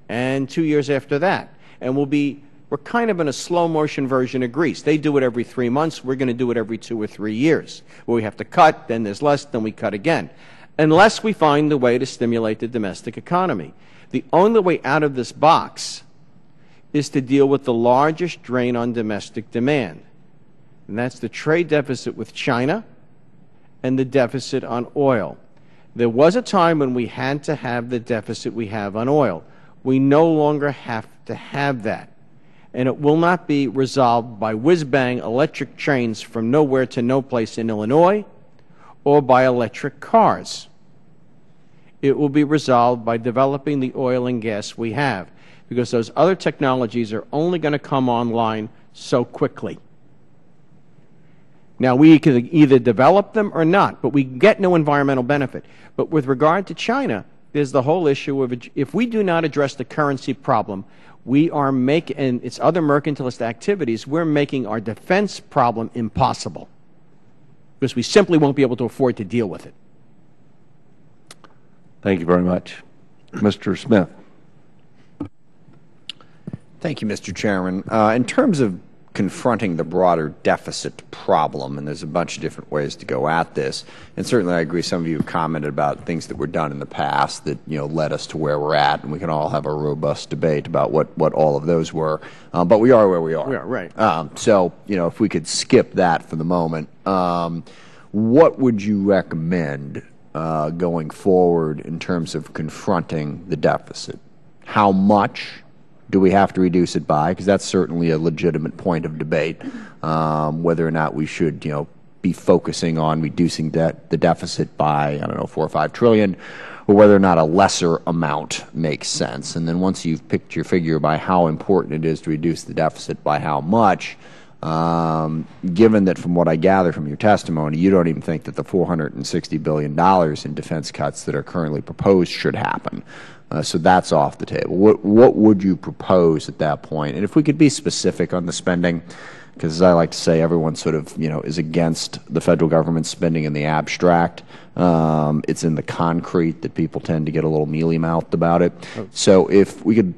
and 2 years after that, and we're kind of in a slow-motion version of Greece. They do it every 3 months. We're going to do it every 2 or 3 years, where we have to cut, then there's less, then we cut again, unless we find a way to stimulate the domestic economy. The only way out of this box is to deal with the largest drain on domestic demand, and that's the trade deficit with China and the deficit on oil. There was a time when we had to have the deficit we have on oil. We no longer have to have that. and it will not be resolved by whiz-bang electric trains from nowhere to no place in Illinois or by electric cars. It will be resolved by developing the oil and gas we have, because those other technologies are only going to come online so quickly. Now, we can either develop them or not, but we get no environmental benefit. But with regard to China, there's the whole issue of, if we do not address the currency problem, we are making, and its other mercantilist activities, we're making our defense problem impossible, because we simply won't be able to afford to deal with it. Thank you very much. Mr. Smith. Thank you, Mr. Chairman. In terms of confronting the broader deficit problem, and there's a bunch of different ways to go at this, and certainly I agree some of you commented about things that were done in the past that led us to where we're at, and we can all have a robust debate about what all of those were, but we are where we are. We are, right. So if we could skip that for the moment, what would you recommend going forward in terms of confronting the deficit? How much do we have to reduce it by? Because that's certainly a legitimate point of debate, whether or not we should, be focusing on reducing the deficit by, I don't know, 4 or 5 trillion, or whether or not a lesser amount makes sense. And then once you've picked your figure by how important it is to reduce the deficit by how much, given that from what I gather from your testimony, you don't even think that the $460 billion in defense cuts that are currently proposed should happen. So that's off the table. What would you propose at that point? And if we could be specific on the spending, because as I like to say, everyone sort of is against the federal government spending in the abstract. It's in the concrete that people tend to get a little mealy-mouthed about it. So if we could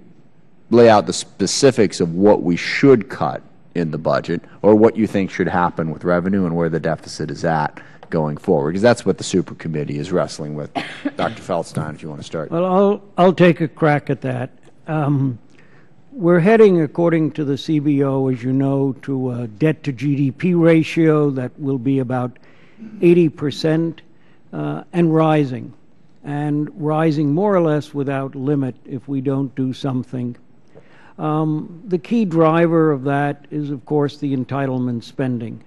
lay out the specifics of what we should cut in the budget, or what you think should happen with revenue and where the deficit is at going forward, because that's what the super committee is wrestling with. Dr. Feldstein, if you want to start. Well, I'll take a crack at that. We're heading, according to the CBO, as you know, to a debt-to-GDP ratio that will be about 80% and rising more or less without limit if we don't do something. The key driver of that is, of course, the entitlement spending.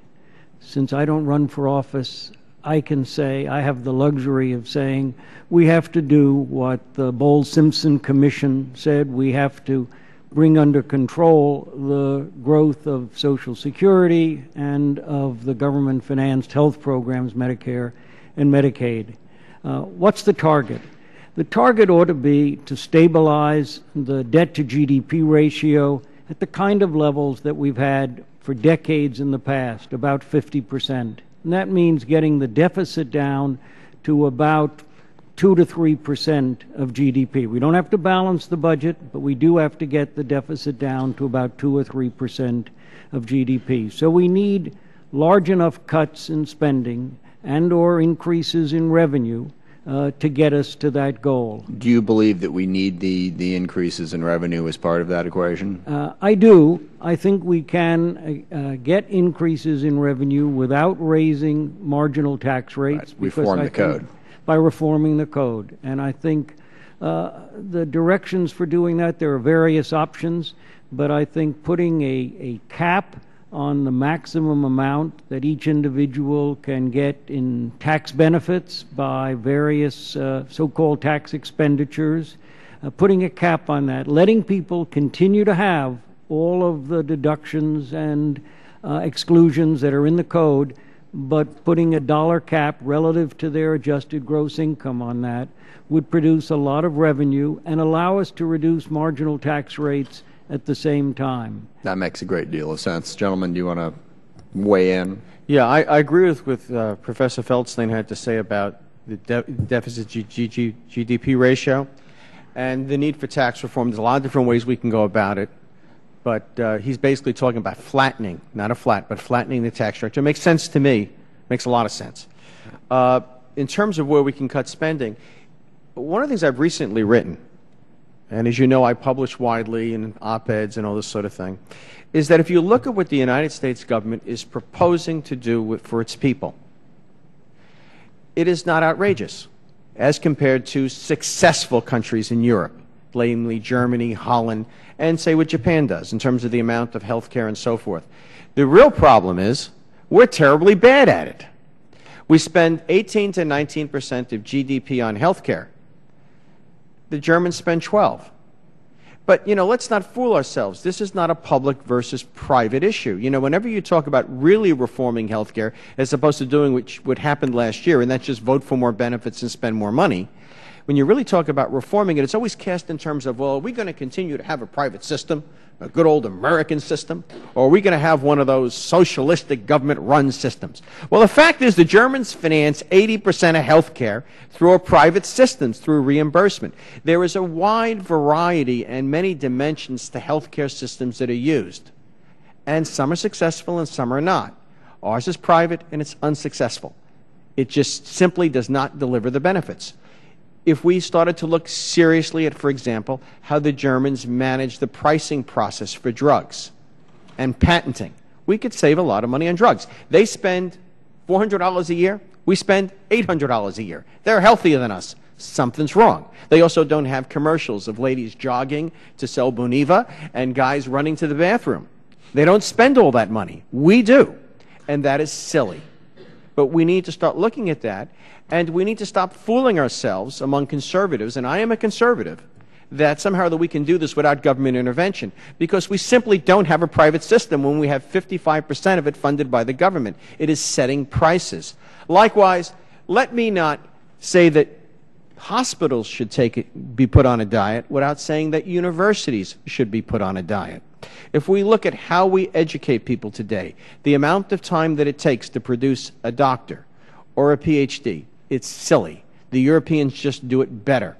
Since I don't run for office, I can say, I have the luxury of saying, we have to do what the Bowles-Simpson Commission said. We have to bring under control the growth of Social Security and of the government-financed health programs, Medicare and Medicaid. What's the target? The target ought to be to stabilize the debt-to-GDP ratio at the kind of levels that we've had for decades in the past, about 50%. And that means getting the deficit down to about 2 to 3% of GDP. We don't have to balance the budget, but we do have to get the deficit down to about 2 or 3% of GDP. So we need large enough cuts in spending and or increases in revenue to get us to that goal. Do you believe that we need the increases in revenue as part of that equation? I do. I think we can get increases in revenue without raising marginal tax rates. Right. Reform the code. By reforming the code. And I think the directions for doing that, there are various options, but I think putting a cap on the maximum amount that each individual can get in tax benefits by various so-called tax expenditures, putting a cap on that, letting people continue to have all of the deductions and exclusions that are in the code, but putting a dollar cap relative to their adjusted gross income on that would produce a lot of revenue and allow us to reduce marginal tax rates at the same time. That makes a great deal of sense. Gentlemen, do you want to weigh in? Yeah, I agree with Professor Feldstein had to say about the deficit GDP ratio and the need for tax reform. There's a lot of different ways we can go about it, but he's basically talking about flattening, not a flat, but flattening the tax structure. It makes sense to me. Makes a lot of sense. In terms of where we can cut spending, one of the things I've recently written, and as you know, I publish widely in op-eds and all this sort of thing, is that if you look at what the United States government is proposing to do for its people, it is not outrageous as compared to successful countries in Europe. namely Germany, Holland, and say what Japan does in terms of the amount of health care and so forth. The real problem is we're terribly bad at it. We spend 18 to 19% of GDP on health care. The Germans spend 12. But, let's not fool ourselves. This is not a public versus private issue. Whenever you talk about really reforming health care, as opposed to doing what happened last year, and that's just vote for more benefits and spend more money, when you really talk about reforming it, it's always cast in terms of, well, are we going to continue to have a private system, a good old American system, or are we going to have one of those socialistic government-run systems? Well, the fact is the Germans finance 80% of health care through a private system, through reimbursement. There is a wide variety and many dimensions to health care systems that are used, and some are successful and some are not. Ours is private and it's unsuccessful. It just simply does not deliver the benefits. If we started to look seriously at, for example, how the Germans manage the pricing process for drugs and patenting, we could save a lot of money on drugs. They spend $400 a year. We spend $800 a year. They're healthier than us. Something's wrong. They also don't have commercials of ladies jogging to sell Boniva and guys running to the bathroom. They don't spend all that money. We do. And that is silly. But we need to start looking at that. And we need to stop fooling ourselves among conservatives, and I am a conservative, that somehow that we can do this without government intervention, because we simply don't have a private system when we have 55% of it funded by the government. It is setting prices. Likewise, let me not say that hospitals should be put on a diet without saying that universities should be put on a diet. If we look at how we educate people today, the amount of time that it takes to produce a doctor or a PhD, it's silly. The Europeans just do it better.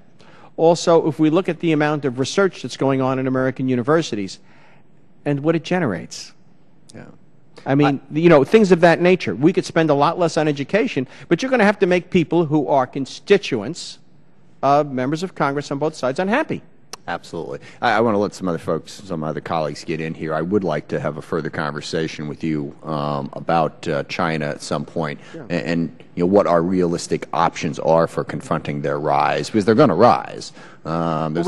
Also, if we look at the amount of research that's going on in American universities and what it generates. Yeah. I mean, things of that nature. We could spend a lot less on education, but you're going to have to make people who are constituents of members of Congress on both sides unhappy. Absolutely. I want to let some other colleagues get in here. I would like to have a further conversation with you about China at some point, and what our realistic options are for confronting their rise, because they're going to rise. We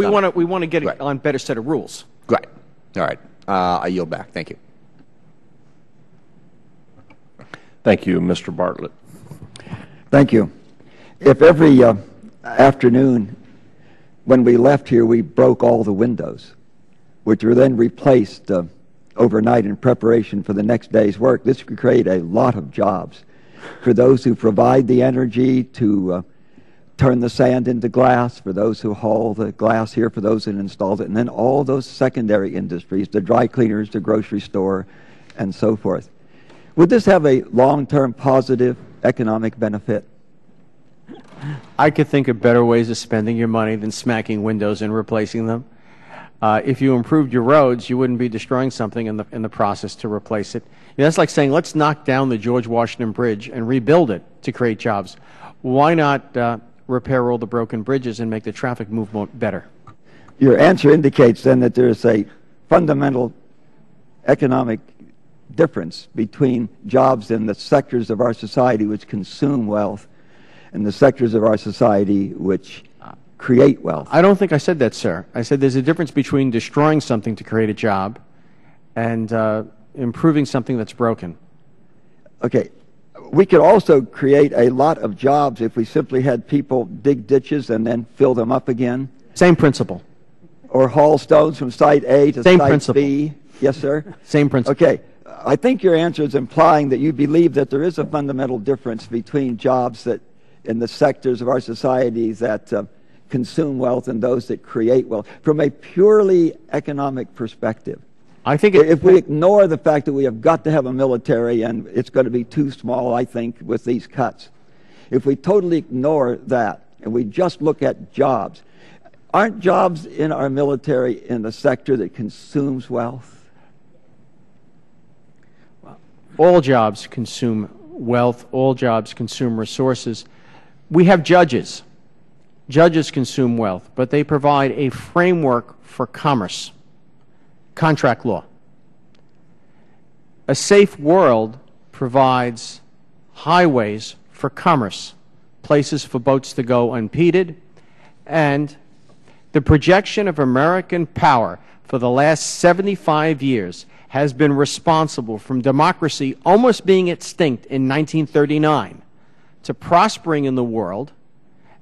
want to get it on a better set of rules. Right. All right. I yield back. Thank you. Thank you, Mr. Bartlett. Thank you. If every afternoon when we left here, we broke all the windows, which were then replaced overnight in preparation for the next day's work, this could create a lot of jobs for those who provide the energy to turn the sand into glass, for those who haul the glass here, for those who installed it, and then all those secondary industries, the dry cleaners, the grocery store, and so forth. Would this have a long-term positive economic benefit? I could think of better ways of spending your money than smacking windows and replacing them. If you improved your roads, you wouldn't be destroying something in the process to replace it. That's like saying, let's knock down the George Washington Bridge and rebuild it to create jobs. Why not repair all the broken bridges and make the traffic movement better? Your answer indicates then that there is a fundamental economic difference between jobs in the sectors of our society which consume wealth and the sectors of our society which create wealth. I don't think I said that, sir. I said there's a difference between destroying something to create a job and improving something that's broken. Okay. We could also create a lot of jobs if we simply had people dig ditches and then fill them up again. Same principle. Or haul stones from site A to Same site principle. B. Yes, sir? Same principle. Okay. I think your answer is implying that you believe that there is a fundamental difference between jobs that in the sectors of our society that consume wealth and those that create wealth. From a purely economic perspective, I think if we ignore the fact that we have got to have a military and it's going to be too small, I think, with these cuts, if we totally ignore that and we just look at jobs, aren't jobs in our military in the sector that consumes wealth? All jobs consume wealth. All jobs consume resources. We have judges. Judges consume wealth, but they provide a framework for commerce, contract law. A safe world provides highways for commerce, places for boats to go unimpeded, and The projection of American power for the last 75 years has been responsible from democracy almost being extinct in 1939 to prospering in the world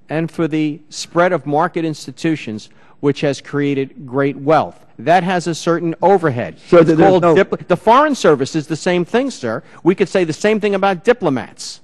and for the spread of market institutions, which has created great wealth. That has a certain overhead. So it's called the Foreign Service is the same thing, sir. We could say the same thing about diplomats.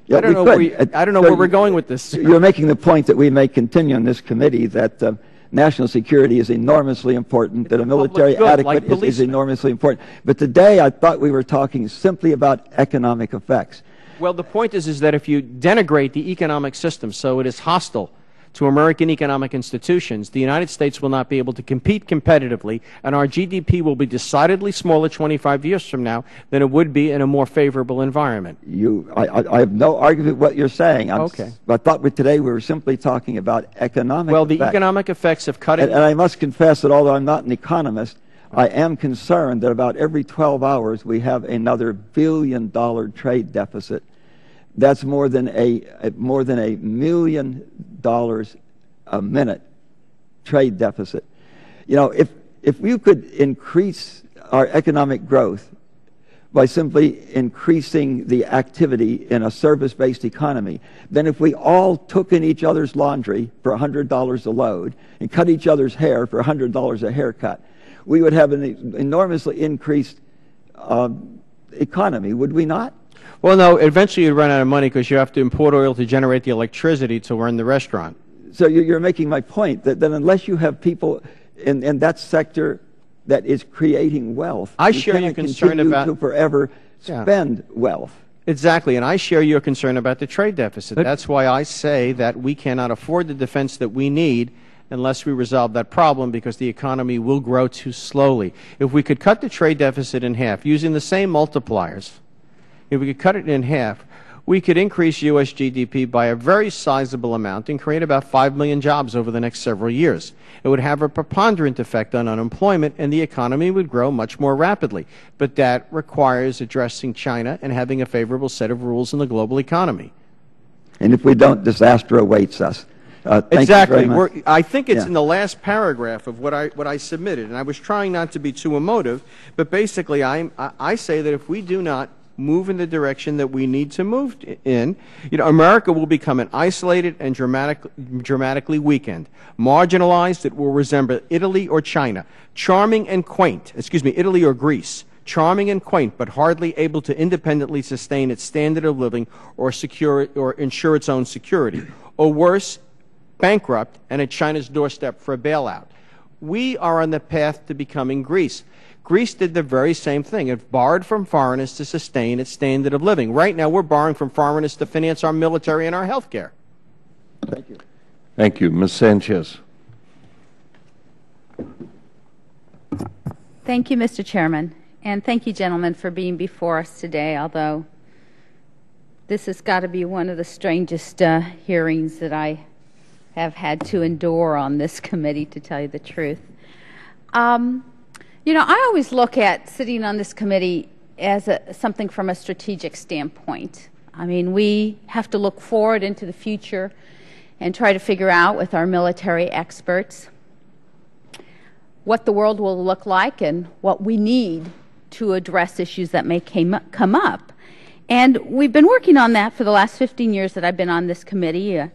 Yeah, I don't know where we're going with this. You're making the point that we may continue on this committee that national security is enormously important, that a military adequate is enormously important. But today I thought we were talking simply about economic effects. Well, the point is that if you denigrate the economic system so it is hostile to American economic institutions, the United States will not be able to compete competitively, and our GDP will be decidedly smaller 25 years from now than it would be in a more favorable environment. I have no argument with what you're saying. Okay. I thought today we were simply talking about economic Well, the effects. economic effects of cutting... And I must confess that although I'm not an economist, I am concerned that about every 12 hours we have another $1 billion trade deficit. That's more than $1 million a minute trade deficit. You know, if you could increase our economic growth by simply increasing the activity in a service-based economy, then if we all took in each other's laundry for $100 a load and cut each other's hair for $100 a haircut, we would have an enormously increased economy, would we not? Well, no, eventually you'd run out of money because you have to import oil to generate the electricity to run the restaurant. So you're making my point that unless you have people in that sector that is creating wealth, I share your concern about to forever spend wealth. Exactly, and I share your concern about the trade deficit. That's why I say that we cannot afford the defense that we need unless we resolve that problem, because the economy will grow too slowly. If we could cut the trade deficit in half using the same multipliers, if we could cut it in half, we could increase U.S. GDP by a very sizable amount and create about 5 million jobs over the next several years. It would have a preponderant effect on unemployment, and the economy would grow much more rapidly. But that requires addressing China and having a favorable set of rules in the global economy. And if we don't, disaster awaits us. Exactly. I think it's in the last paragraph of what I submitted, and I was trying not to be too emotive, but basically I say that if we do not move in the direction that we need to move in, America will become an isolated and dramatically weakened, marginalized. It will resemble Italy or China, charming and quaint, Italy or Greece, charming and quaint, but hardly able to independently sustain its standard of living or ensure its own security, or worse, bankrupt and at China's doorstep for a bailout. We are on the path to becoming Greece. Greece did the very same thing. It borrowed from foreigners to sustain its standard of living. Right now, we're borrowing from foreigners to finance our military and our health care. Thank you. Thank you. Ms. Sanchez. Thank you, Mr. Chairman. And thank you, gentlemen, for being before us today, although this has got to be one of the strangest hearings that I have had to endure on this committee, to tell you the truth. I always look at sitting on this committee as something from a strategic standpoint. I mean, we have to look forward into the future and try to figure out with our military experts what the world will look like and what we need to address issues that may come up. And we've been working on that for the last 15 years that I've been on this committee.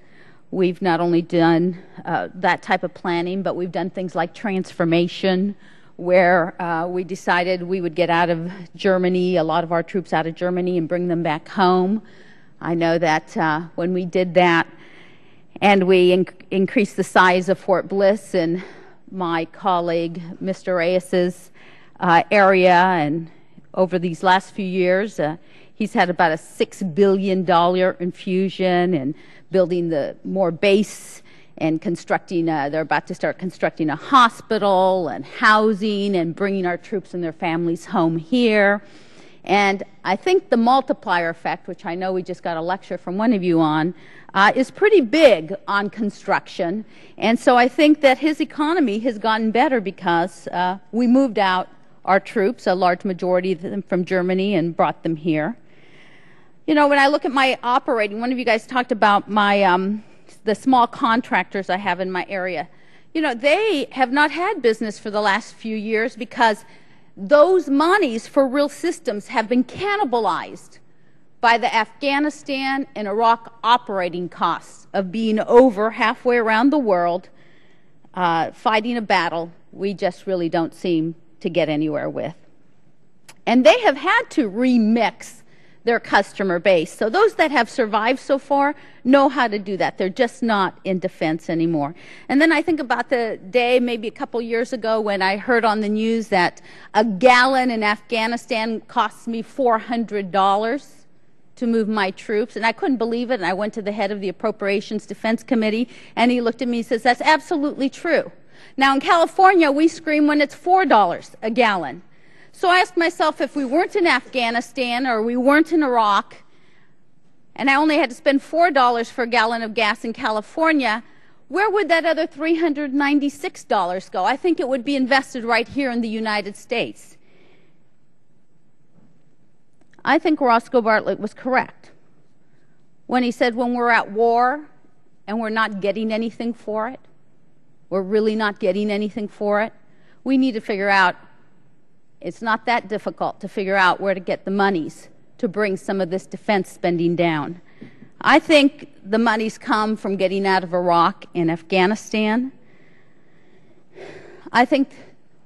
We've not only done that type of planning, but we've done things like transformation, where we decided we would get out of Germany, a lot of our troops out of Germany, and bring them back home. I know that when we did that and we increased the size of Fort Bliss in my colleague Mr. Reyes's area, and over these last few years he's had about a $6 billion infusion in building the more base and constructing, they're about to start constructing a hospital and housing and bringing our troops and their families home here. And I think the multiplier effect, which I know we just got a lecture from one of you on, is pretty big on construction. And so I think that his economy has gotten better because we moved out our troops, a large majority of them from Germany, and brought them here. When I look at my operating, one of you guys talked about my the small contractors I have in my area. you know, they have not had business for the last few years because those monies for real systems have been cannibalized by the Afghanistan and Iraq operating costs of being over halfway around the world fighting a battle we just really don't seem to get anywhere with. And they have had to remix their customer base. So those that have survived so far know how to do that. They're just not in defense anymore. And then I think about the day maybe a couple years ago when I heard on the news that a gallon in Afghanistan costs me $400 to move my troops, and I couldn't believe it, and I went to the head of the Appropriations Defense Committee, and he looked at me and says, that's absolutely true. Now in California, we scream when it's $4 a gallon. So I asked myself, if we weren't in Afghanistan or we weren't in Iraq, and I only had to spend $4 for a gallon of gas in California, where would that other $396 go? I think it would be invested right here in the United States. I think Roscoe Bartlett was correct when he said when we're at war and we're not getting anything for it, we're really not getting anything for it, we need to figure out, it's not that difficult to figure out where to get the monies to bring some of this defense spending down. I think the monies come from getting out of Iraq and Afghanistan. I think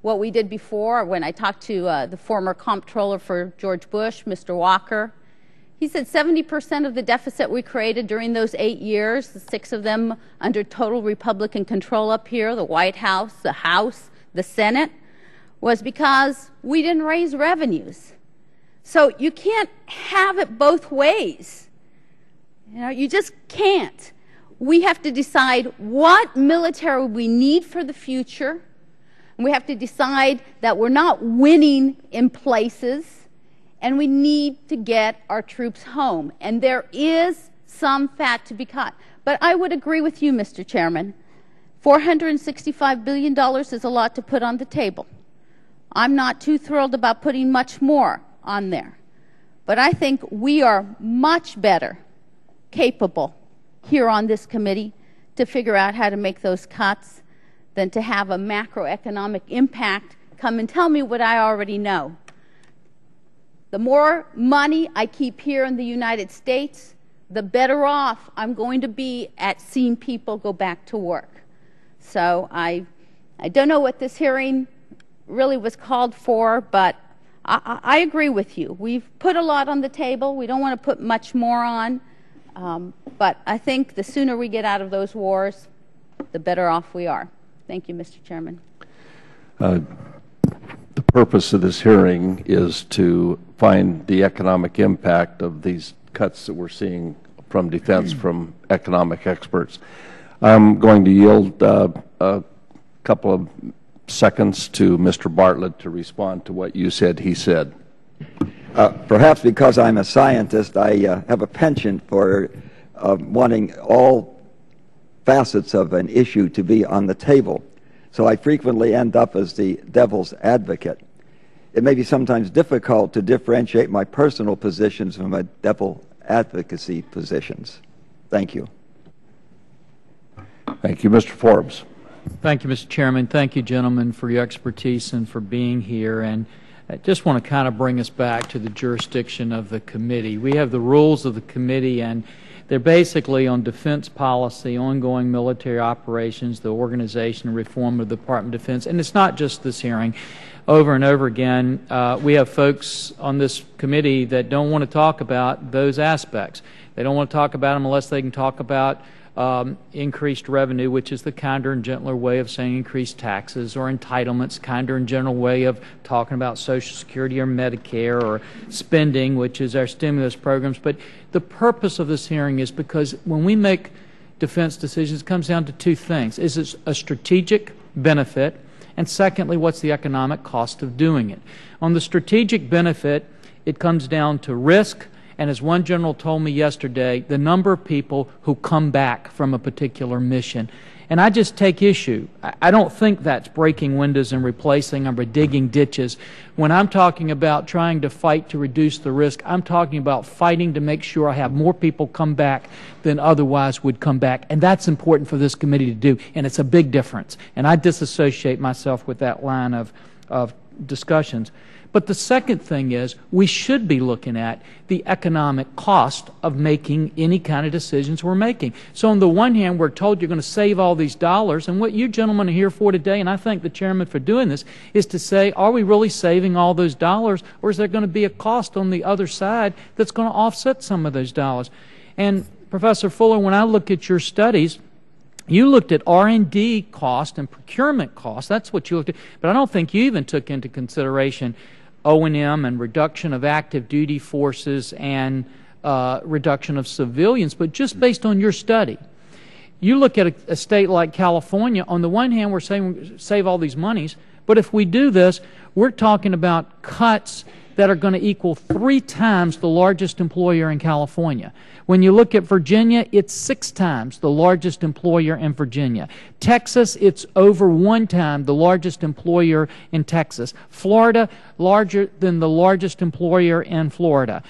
what we did before, when I talked to the former comptroller for George Bush, Mr. Walker, he said 70% of the deficit we created during those 8 years, the 6 of them under total Republican control up here, the White House, the Senate, was because we didn't raise revenues. So you can't have it both ways. You know, you just can't. We have to decide what military we need for the future. And we have to decide that we're not winning in places, and we need to get our troops home. And there is some fat to be cut. But I would agree with you, Mr. Chairman. $465 billion is a lot to put on the table. I'm not too thrilled about putting much more on there. But I think we are much better capable here on this committee to figure out how to make those cuts than to have a macroeconomic impact come and tell me what I already know. The more money I keep here in the United States, the better off I'm going to be at seeing people go back to work. So I don't know what this hearing really was called for, but I agree with you. We've put a lot on the table. We don't want to put much more on. But I think the sooner we get out of those wars, the better off we are. Thank you, Mr. Chairman. The purpose of this hearing is to find the economic impact of these cuts that we're seeing from defense from economic experts. I'm going to yield a couple of seconds to Mr. Bartlett to respond to what you said he said. Perhaps because I'm a scientist, I have a penchant for wanting all facets of an issue to be on the table. So I frequently end up as the devil's advocate. It may be sometimes difficult to differentiate my personal positions from my devil advocacy positions. Thank you. Thank you, Mr. Forbes. Thank you, Mr. Chairman. Thank you, gentlemen, for your expertise and for being here. And I just want to kind of bring us back to the jurisdiction of the committee. We have the rules of the committee, and they're basically on defense policy, ongoing military operations, the organization and reform of the Department of Defense. And it's not just this hearing. Over and over again, we have folks on this committee that don't want to talk about those aspects. They don't want to talk about them unless they can talk about increased revenue, which is the kinder and gentler way of saying increased taxes, or entitlements, kinder and gentle way of talking about Social Security or Medicare, or spending, which is our stimulus programs. But the purpose of this hearing is because when we make defense decisions, it comes down to two things. Is it a strategic benefit? And secondly, what's the economic cost of doing it? On the strategic benefit, it comes down to risk and as one general told me yesterday, the number of people who come back from a particular mission. And I just take issue. I don't think that's breaking windows and replacing them or digging ditches. When I'm talking about trying to fight to reduce the risk, I'm talking about fighting to make sure I have more people come back than otherwise would come back. And that's important for this committee to do, and it's a big difference. And I disassociate myself with that line of discussions. But the second thing is we should be looking at the economic cost of making any kind of decisions we're making. So on the one hand, we're told you're going to save all these dollars, and what you gentlemen are here for today, and I thank the chairman for doing this, is to say, are we really saving all those dollars, or is there going to be a cost on the other side that's going to offset some of those dollars? And Professor Fuller, when I look at your studies, you looked at R&D cost and procurement cost. That's what you looked at. But I don't think you even took into consideration O&M and reduction of active duty forces and reduction of civilians. But just based on your study, you look at a state like California. On the one hand, we're saying we save all these monies. But if we do this, we're talking about cuts that are going to equal 3 times the largest employer in California. When you look at Virginia, it's 6 times the largest employer in Virginia. Texas, it's over 1 time the largest employer in Texas. Florida, larger than the largest employer in Florida.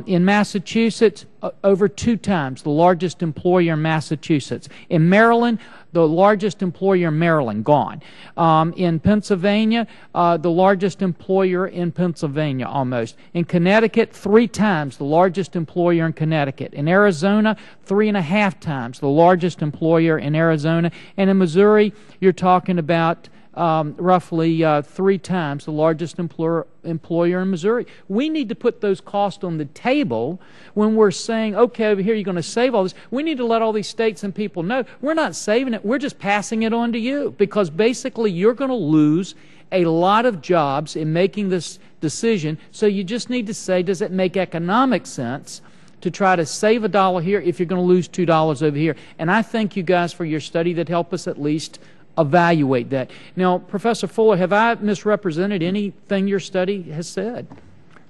In Massachusetts, over 2 times the largest employer in Massachusetts. In Maryland, the largest employer in Maryland, gone. In Pennsylvania, the largest employer in Pennsylvania almost. In Connecticut, 3 times the largest employer in Connecticut. In Arizona, 3.5 times the largest employer in Arizona. And in Missouri, you're talking about roughly 3 times the largest employer in Missouri. We need to put those costs on the table when we're saying, okay, over here you're going to save all this. We need to let all these states and people know we're not saving it, we're just passing it on to you, because basically you're going to lose a lot of jobs in making this decision. So you just need to say, does it make economic sense to try to save $1 here if you're going to lose $2 over here? And I thank you guys for your study that helped us at least evaluate that. Now, Professor Fuller, have I misrepresented anything your study has said?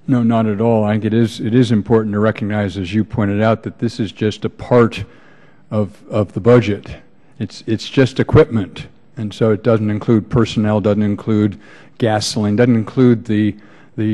No, not at all. I think it is important to recognize, as you pointed out, that this is just a part of the budget. It's just equipment, and so it doesn't include personnel, doesn't include gasoline, doesn't include the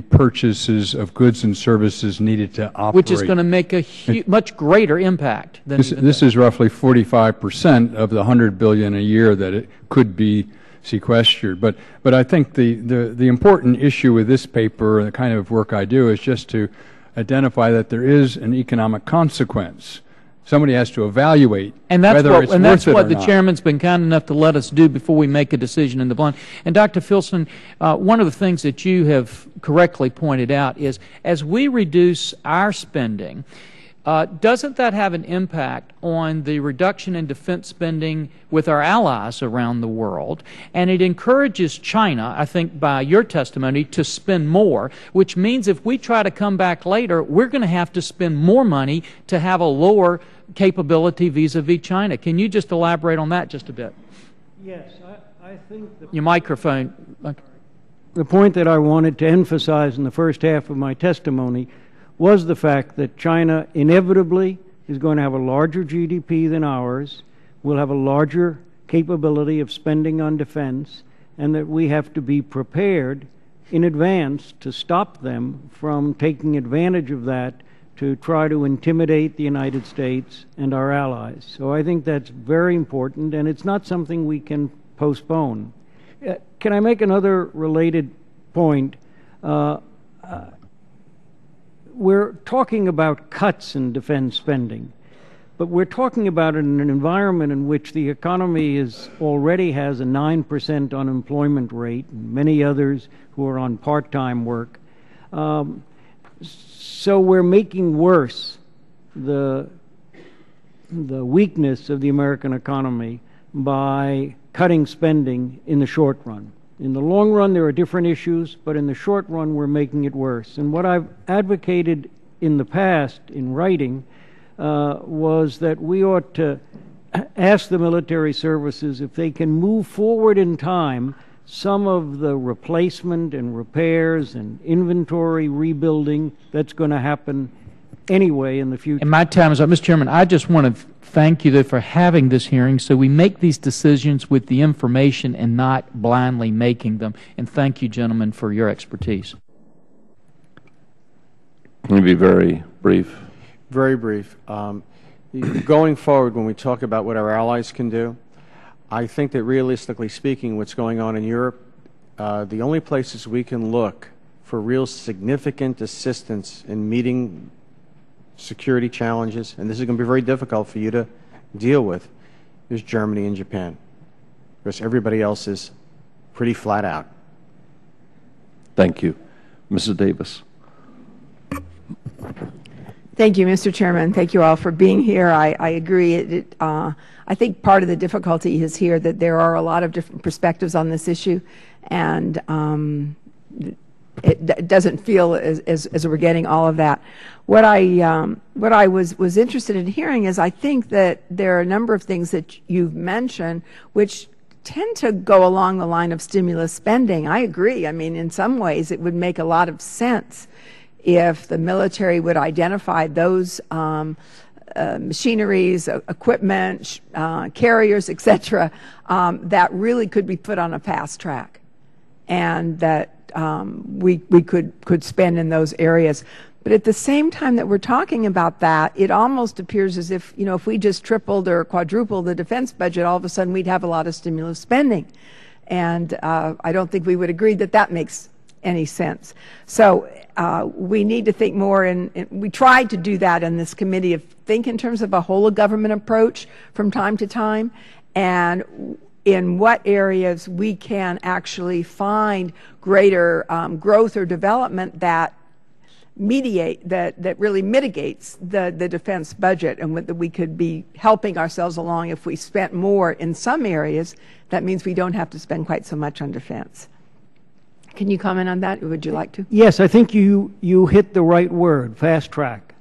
purchases of goods and services needed to operate. Which is going to make a much greater impact than this is roughly 45% of the $100 billion a year that it could be sequestered. But I think the important issue with this paper and the kind of work I do is just to identify that there is an economic consequence. Somebody has to evaluate whether it's worth it or not. And that's what the chairman's been kind enough to let us do before we make a decision in the blind. And Dr. Feldstein, one of the things that you have correctly pointed out is as we reduce our spending, doesn't that have an impact on the reduction in defense spending with our allies around the world? And it encourages China, I think by your testimony, to spend more, which means if we try to come back later, we're going to have to spend more money to have a lower capability vis-a-vis China. Can you just elaborate on that just a bit? Yes, I think your microphone. The point that I wanted to emphasize in the first half of my testimony was the fact that China inevitably is going to have a larger GDP than ours, will have a larger capability of spending on defense, and that we have to be prepared in advance to stop them from taking advantage of that to try to intimidate the United States and our allies. So I think that's very important, and it's not something we can postpone. Can I make another related point? We're talking about cuts in defense spending, but we're talking about it in an environment in which the economy already has a 9% unemployment rate, and many others who are on part-time work. So we're making worse the weakness of the American economy by cutting spending in the short run. In the long run, there are different issues, but in the short run, we're making it worse. And what I've advocated in the past in writing was that we ought to ask the military services if they can move forward in time some of the replacement and repairs and inventory rebuilding that's going to happen anyway in the future. And my time is up. Mr. Chairman, I just want to thank you for having this hearing so we make these decisions with the information and not blindly making them. And thank you, gentlemen, for your expertise. Let me be very brief. Very brief. Going forward, when we talk about what our allies can do, I think that realistically speaking, what's going on in Europe, the only places we can look for real significant assistance in meeting security challenges, and this is going to be very difficult for you to deal with, is Germany and Japan, because everybody else is pretty flat out. Thank you. Mrs. Davis. Thank you, Mr. Chairman. Thank you all for being here. I agree. I think part of the difficulty is here that there are a lot of different perspectives on this issue, and it doesn't feel as we're getting all of that. What I was interested in hearing is I think that there are a number of things that you've mentioned which tend to go along the line of stimulus spending. I agree. I mean, in some ways it would make a lot of sense if the military would identify those machineries, equipment, carriers, etc., that really could be put on a fast track, and that we could spend in those areas. But at the same time that we're talking about that, it almost appears as if, you know, if we just tripled or quadrupled the defense budget, all of a sudden we'd have a lot of stimulus spending. And I don't think we would agree that that makes any sense. So we need to think more, and we tried to do that in this committee, of think in terms of a whole of government approach from time to time, and in what areas we can actually find greater growth or development that really mitigates the defense budget, and that we could be helping ourselves along if we spent more in some areas. That means we don't have to spend quite so much on defense. Can you comment on that? Would you like to? Yes, I think you hit the right word, fast track.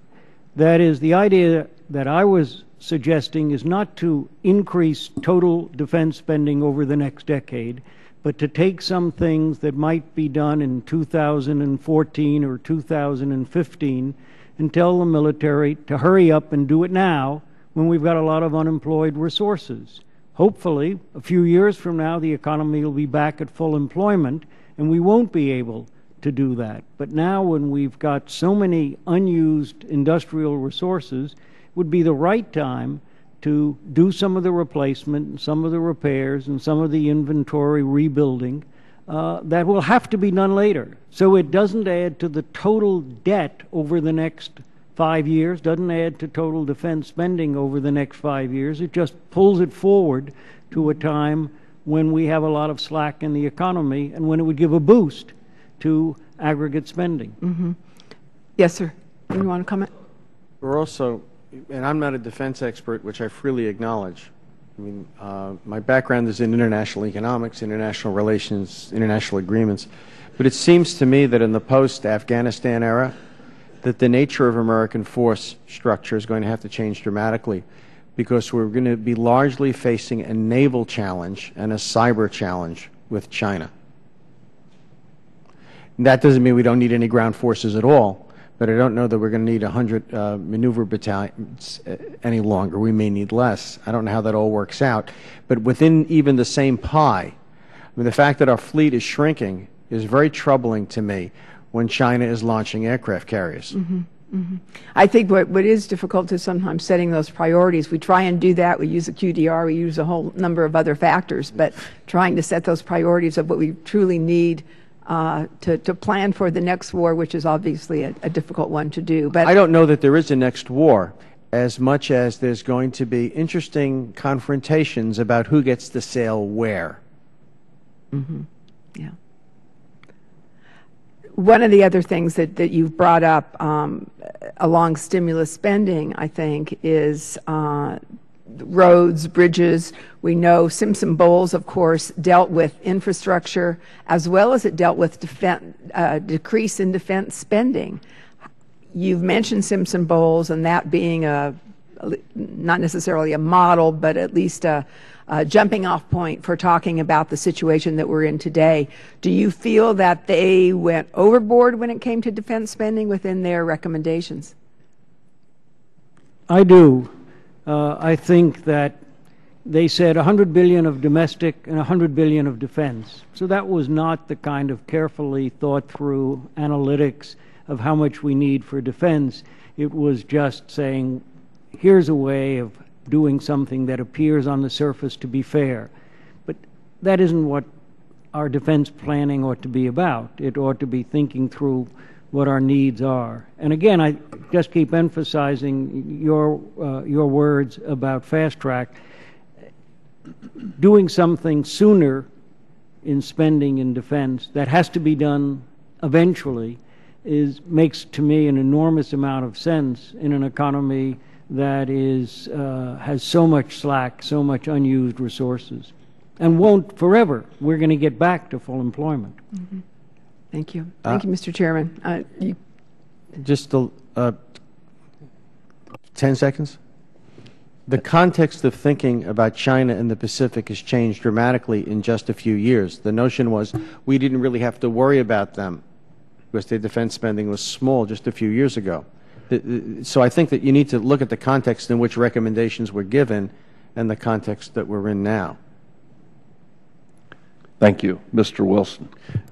That is, the idea that I was suggesting is not to increase total defense spending over the next decade, but to take some things that might be done in 2014 or 2015 and tell the military to hurry up and do it now when we've got a lot of unemployed resources. Hopefully, a few years from now, the economy will be back at full employment, and we won't be able to do that. But now, when we've got so many unused industrial resources, it would be the right time to do some of the replacement, and some of the repairs, and some of the inventory rebuilding that will have to be done later. So it doesn't add to the total debt over the next 5 years, doesn't add to total defense spending over the next 5 years. It just pulls it forward to a time when we have a lot of slack in the economy, and when it would give a boost to aggregate spending. Mm-hmm. Yes, sir. You want to comment? We're also, and I'm not a defense expert, which I freely acknowledge. I mean, my background is in international economics, international relations, international agreements. But it seems to me that in the post-Afghanistan era, that the nature of American force structure is going to have to change dramatically, because we're going to be largely facing a naval challenge and a cyber challenge with China. And that doesn't mean we don't need any ground forces at all, but I don't know that we're going to need 100 maneuver battalions any longer. We may need less. I don't know how that all works out. But within even the same pie, I mean, the fact that our fleet is shrinking is very troubling to me when China is launching aircraft carriers. Mm-hmm. Mm-hmm. I think what is difficult is sometimes setting those priorities. We try and do that. We use a QDR. We use a whole number of other factors. But trying to set those priorities of what we truly need to plan for the next war, which is obviously a difficult one to do. But I don't know that there is a next war, as much as there's going to be interesting confrontations about who gets to sail where. Mm-hmm. Yeah. One of the other things that you've brought up along stimulus spending, I think, is roads, bridges. We know Simpson-Bowles, of course, dealt with infrastructure as well as it dealt with decrease in defense spending. You've mentioned Simpson-Bowles and that being not necessarily a model, but at least a jumping off point for talking about the situation that we're in today. Do you feel that they went overboard when it came to defense spending within their recommendations? I do. I think that they said $100 billion of domestic and $100 billion of defense. So that was not the kind of carefully thought through analytics of how much we need for defense. It was just saying, here's a way of doing something that appears on the surface to be fair. But that isn't what our defense planning ought to be about. It ought to be thinking through what our needs are. And again, I just keep emphasizing your words about fast track. Doing something sooner in spending in defense that has to be done eventually makes to me an enormous amount of sense in an economy that has so much slack, so much unused resources, and won't forever. We're going to get back to full employment. Mm-hmm. Thank you. Thank you, Mr. Chairman. Just 10 seconds. The context of thinking about China and the Pacific has changed dramatically in just a few years. The notion was we didn't really have to worry about them because their defense spending was small just a few years ago. So I think that you need to look at the context in which recommendations were given and the context that we're in now. Thank you. Mr. Wilson.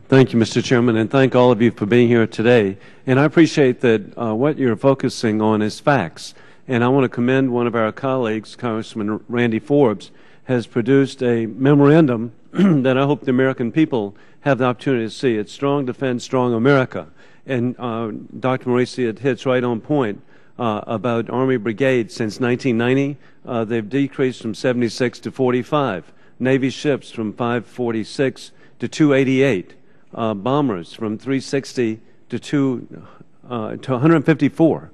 Thank you, Mr. Chairman, and thank all of you for being here today. And I appreciate that what you're focusing on is facts. And I want to commend one of our colleagues, Congressman Randy Forbes, has produced a memorandum that I hope the American people have the opportunity to see. It's Strong Defense, Strong America. And Dr. Morici, it hits right on point about Army brigades. Since 1990, they've decreased from 76 to 45. Navy ships from 546 to 288. Bombers from 360 to 154.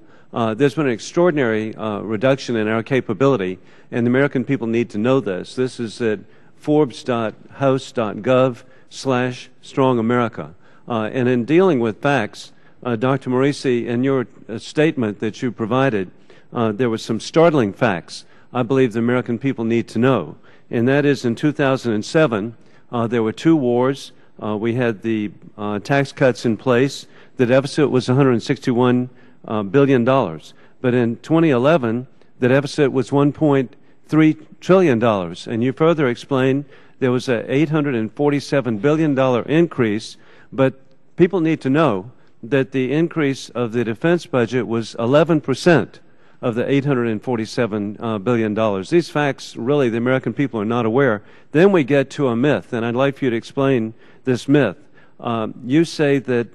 There's been an extraordinary reduction in our capability, and the American people need to know this. This is at forbes.house.gov/strongamerica. And in dealing with facts, Dr. Morici, in your statement that you provided, there were some startling facts I believe the American people need to know. And that is in 2007, there were 2 wars. We had the tax cuts in place. The deficit was $161 billion. But in 2011, the deficit was $1.3 trillion. And you further explained there was an $847 billion increase. But people need to know that the increase of the defense budget was 11% of the $847 billion. These facts, really, the American people are not aware. Then we get to a myth, and I'd like for you to explain this myth. You say that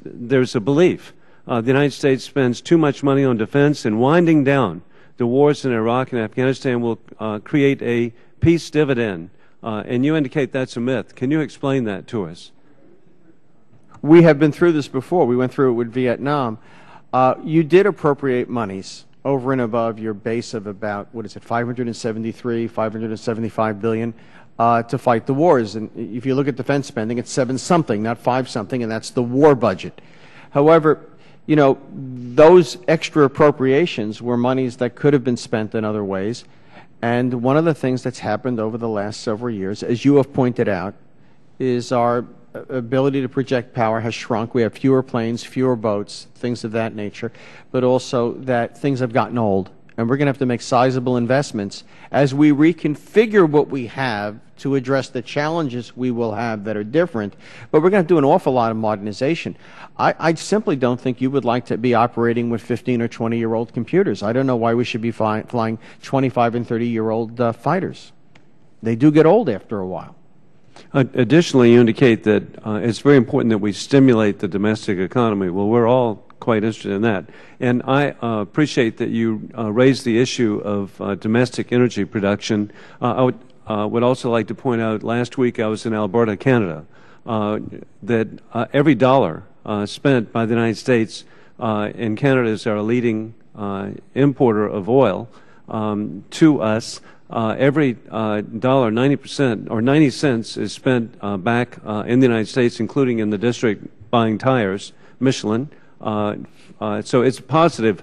there's a belief the United States spends too much money on defense, and winding down the wars in Iraq and Afghanistan will create a peace dividend. And you indicate that's a myth. Can you explain that to us? We have been through this before. We went through it with Vietnam. You did appropriate monies over and above your base of about, what is it, 573, 575 billion to fight the wars. And if you look at defense spending, it's 7-something, not 5-something, and that's the war budget. However, you know, those extra appropriations were monies that could have been spent in other ways. And one of the things that's happened over the last several years, as you have pointed out, is our ability to project power has shrunk. We have fewer planes, fewer boats, things of that nature, but also that things have gotten old. And we're going to have to make sizable investments as we reconfigure what we have to address the challenges we will have that are different. But we're going to do an awful lot of modernization. I simply don't think you would like to be operating with 15 or 20-year-old computers. I don't know why we should be flying 25 and 30-year-old fighters. They do get old after a while. Additionally, you indicate that it's very important that we stimulate the domestic economy. Well, we're all quite interested in that. And I appreciate that you raised the issue of domestic energy production. I would also like to point out, last week I was in Alberta, Canada, that every dollar spent by the United States, and Canada is our leading importer of oil to us, every dollar, 90% or 90 cents is spent back in the United States, including in the district buying tires, Michelin. So it's positive.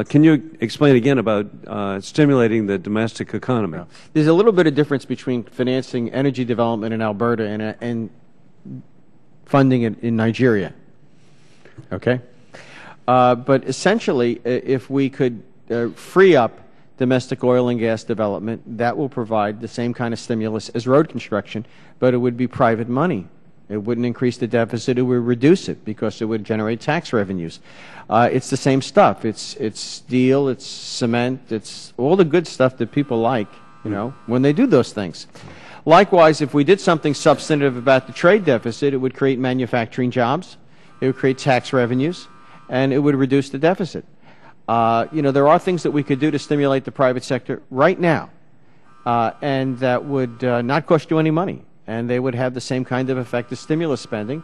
Can you explain again about stimulating the domestic economy? There's a little bit of difference between financing energy development in Alberta and funding it in Nigeria. Okay? But essentially, if we could free up domestic oil and gas development. That will provide the same kind of stimulus as road construction, but it would be private money. It wouldn't increase the deficit. It would reduce it because it would generate tax revenues. It's the same stuff. It's steel, it's cement, it's all the good stuff that people like, when they do those things. Likewise, if we did something substantive about the trade deficit, it would create manufacturing jobs, it would create tax revenues, and it would reduce the deficit. There are things that we could do to stimulate the private sector right now, and that would not cost you any money, and they would have the same kind of effect as stimulus spending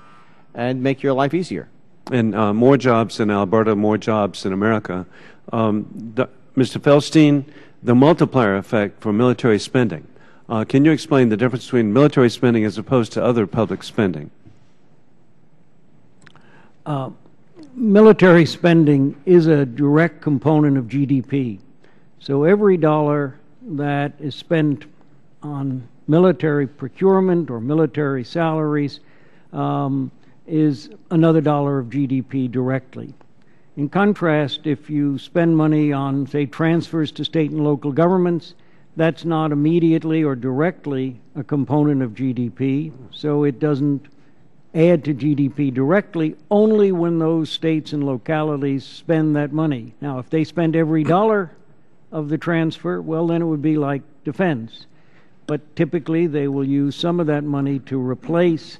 and make your life easier. And more jobs in Alberta, more jobs in America. Mr. Feldstein, the multiplier effect for military spending. Can you explain the difference between military spending as opposed to other public spending? Military spending is a direct component of GDP. So every dollar that is spent on military procurement or military salaries is another dollar of GDP directly. In contrast, if you spend money on, say, transfers to state and local governments, that's not immediately or directly a component of GDP, so it doesn't add to GDP directly, only when those states and localities spend that money. Now, if they spend every dollar of the transfer, well, then it would be like defense. But typically, they will use some of that money to replace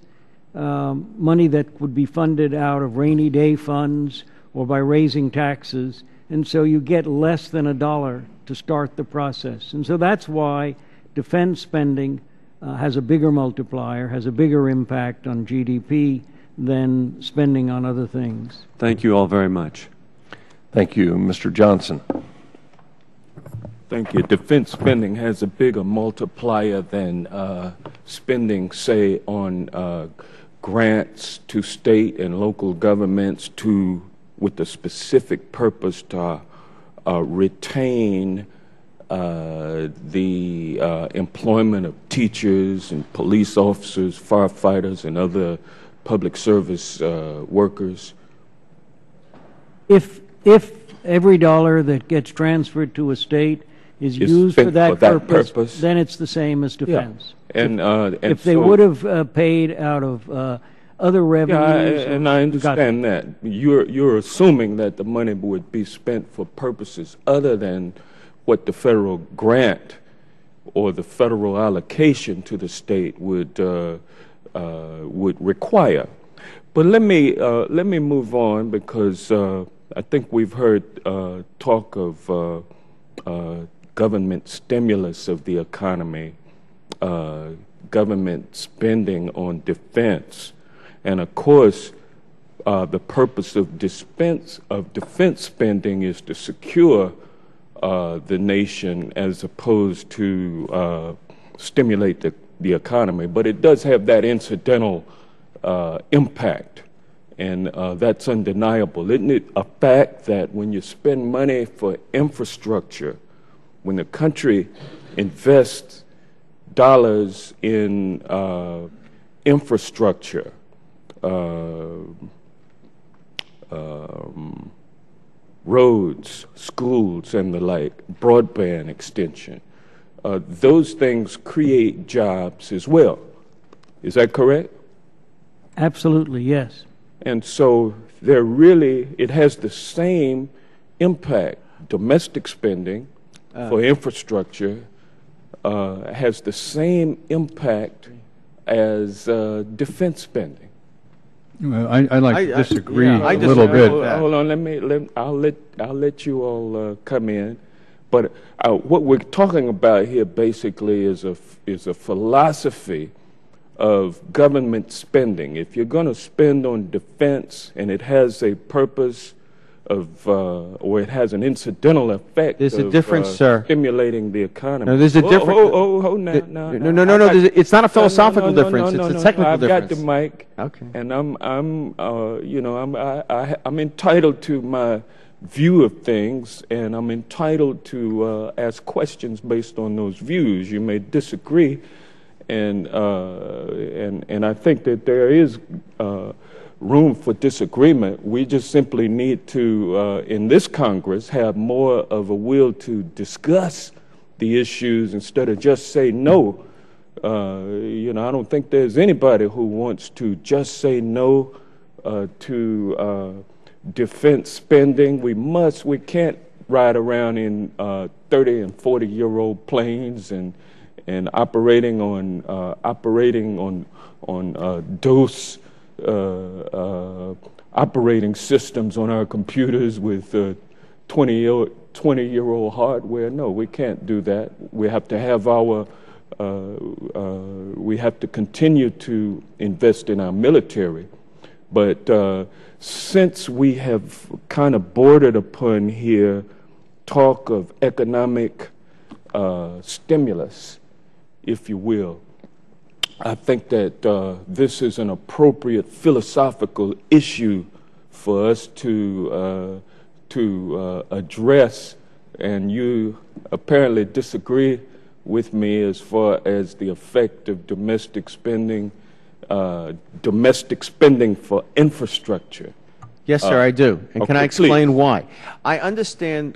money that would be funded out of rainy day funds or by raising taxes, and so you get less than a dollar to start the process. And so that's why defense spending has a bigger multiplier, has a bigger impact on GDP than spending on other things. Thank you all very much. Thank you. Mr. Johnson. Thank you. Defense spending has a bigger multiplier than spending, say, on grants to state and local governments with the specific purpose to retain the employment of teachers and police officers, firefighters, and other public service workers. If every dollar that gets transferred to a state is used for that purpose, then it's the same as defense. Yeah. And if they would have paid out of other revenues. Yeah, and I understand that. You're assuming that the money would be spent for purposes other than what the federal grant or the federal allocation to the state would require. But let me move on, because I think we've heard talk of government stimulus of the economy, government spending on defense. And of course, the purpose of defense spending is to secure the nation as opposed to stimulate the economy. But it does have that incidental impact, and that's undeniable. Isn't it a fact that when you spend money for infrastructure, when the country invests dollars in infrastructure, roads, schools, and the like, broadband extension, those things create jobs as well. Is that correct? Absolutely, yes. And so it has the same impact. Domestic spending for infrastructure has the same impact as defense spending. Well, I'd like to disagree a little bit. Hold on, I'll let you all come in. But what we're talking about here basically is a philosophy of government spending. If you're going to spend on defense and it has a purpose of, or it has an incidental effect there's of a difference, sir. Stimulating the economy. No, there's a difference. No. It's not a philosophical difference. It's a technical difference. I've got the mic. Okay. And I'm entitled to my view of things, and I'm entitled to ask questions based on those views. You may disagree, and I think that there is room for disagreement. We just simply need to, in this Congress, have more of a will to discuss the issues instead of just say no. You know, I don't think there's anybody who wants to just say no to defense spending. We can't ride around in 30 and 40-year-old planes and operating on DOS operating systems on our computers with 20-year-old hardware. No, we can't do that. We have to have we have to continue to invest in our military. But since we have kind of bordered upon here talk of economic stimulus, if you will, I think that this is an appropriate philosophical issue for us to address, and you apparently disagree with me as far as the effect of domestic spending for infrastructure. Yes, sir, I do. And okay, can I explain please. why? I understand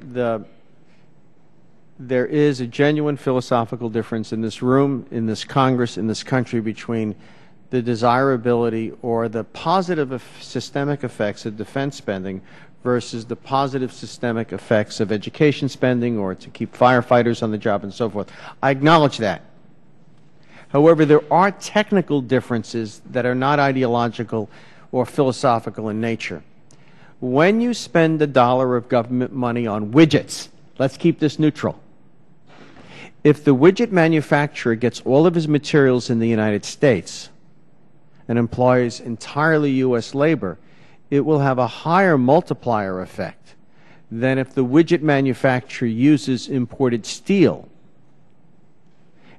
there is a genuine philosophical difference in this room, in this Congress, in this country between the desirability or the positive systemic effects of defense spending versus the positive systemic effects of education spending or to keep firefighters on the job and so forth. I acknowledge that. However, there are technical differences that are not ideological or philosophical in nature. When you spend $1 of government money on widgets, let's keep this neutral. If the widget manufacturer gets all of his materials in the United States and employs entirely U.S. labor, it will have a higher multiplier effect than if the widget manufacturer uses imported steel.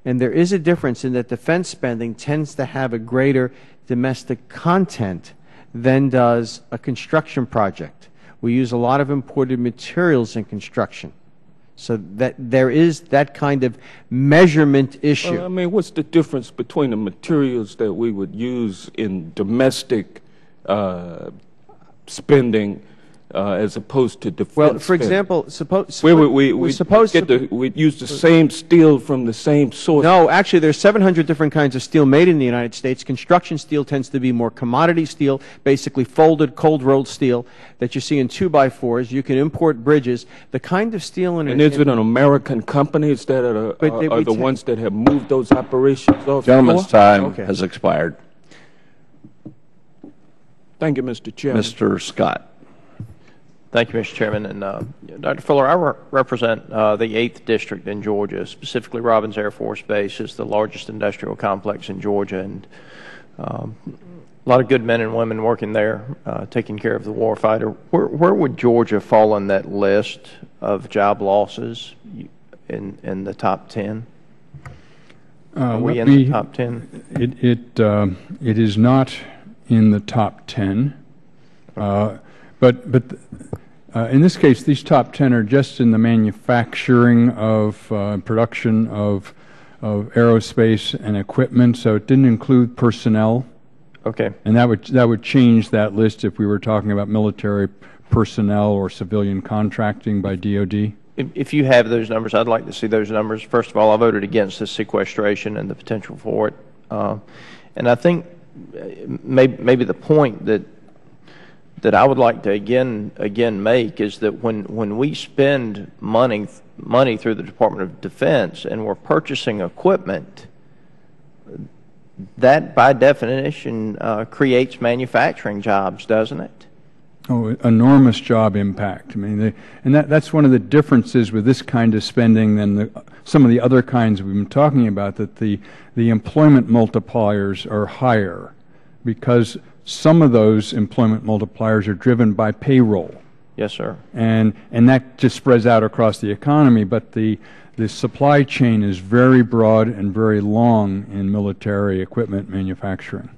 And there is a difference in that defense spending tends to have a greater domestic content than does a construction project. We use a lot of imported materials in construction. So that there is that kind of measurement issue. Well, I mean, what's the difference between the materials that we would use in domestic spending as opposed to defense Well, for spending? example, suppose we use the same steel from the same source. No, actually, there's 700 different kinds of steel made in the United States. Construction steel tends to be more commodity steel, basically folded, cold-rolled steel that you see in 2x4s. You can import bridges. The kind of steel in And is it an American companies that are the ones that have moved those operations off? Gentleman's time has expired. Thank you, Mr. Chairman. Mr. Scott. Thank you, Mr. Chairman. And Dr. Fuller, I represent the 8th District in Georgia, specifically Robins Air Force Base is the largest industrial complex in Georgia, and a lot of good men and women working there, taking care of the warfighter. Where would Georgia fall on that list of job losses in the top 10? Are we in the top 10? It is not in the top 10. But in this case, these top 10 are just in the manufacturing of production of aerospace and equipment, so it didn't include personnel. Okay. And that would change that list if we were talking about military personnel or civilian contracting by DoD. If you have those numbers, I'd like to see those numbers. First of all, I voted against the sequestration and the potential for it, and I think maybe the point that I would like to again make is that when we spend money through the Department of Defense and we're purchasing equipment, that by definition creates manufacturing jobs, doesn't it? Oh, enormous job impact. I mean, that's one of the differences with this kind of spending than some of the other kinds we've been talking about, that the employment multipliers are higher because some of those employment multipliers are driven by payroll. Yes, sir. And that just spreads out across the economy, but the supply chain is very broad and very long in military equipment manufacturing.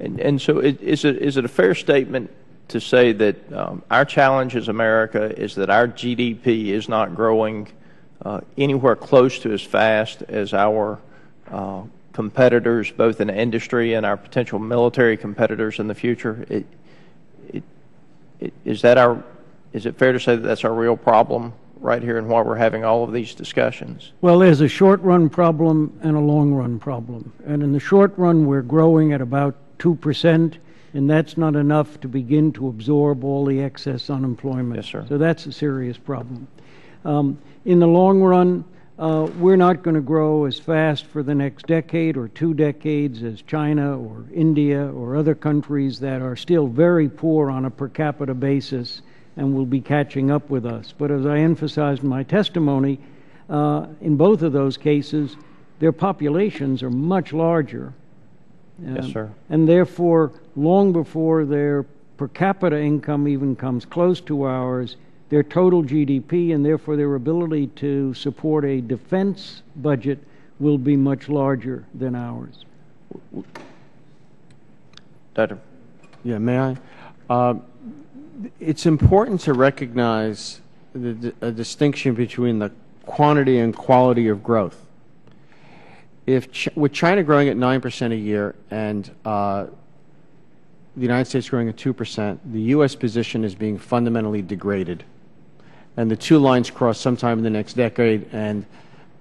And so is it a fair statement to say that our challenge as America is that our GDP is not growing anywhere close to as fast as our competitors, both in industry and our potential military competitors in the future? Is it fair to say that that's our real problem right here and why we're having all of these discussions? Well, there's a short-run problem and a long-run problem. And in the short run, we're growing at about 2%, and that's not enough to begin to absorb all the excess unemployment. Yes, sir. So that's a serious problem. In the long run, we're not going to grow as fast for the next decade or 2 decades as China or India or other countries that are still very poor on a per capita basis and will be catching up with us. But as I emphasized in my testimony, in both of those cases, their populations are much larger. Yes, sir. And therefore, long before their per capita income even comes close to ours, their total GDP and therefore their ability to support a defense budget will be much larger than ours. Doctor? Yeah, may I? It's important to recognize a distinction between the quantity and quality of growth. With China growing at 9% a year and the United States growing at 2%, the U.S. position is being fundamentally degraded. And the two lines cross sometime in the next decade, and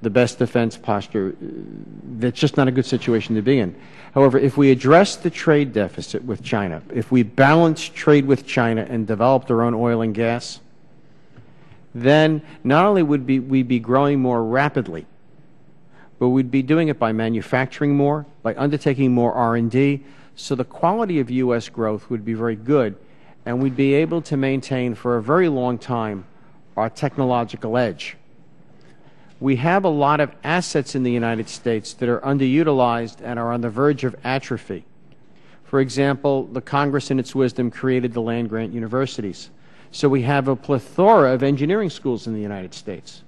the best defense posture, that's just not a good situation to be in. However, if we address the trade deficit with China, if we balance trade with China and developed our own oil and gas, then not only would we be growing more rapidly, but we'd be doing it by manufacturing more, by undertaking more R&D, so the quality of U.S. growth would be very good, and we'd be able to maintain for a very long time our technological edge. We have a lot of assets in the United States that are underutilized and are on the verge of atrophy. For example, the Congress in its wisdom created the land-grant universities. So we have a plethora of engineering schools in the United States.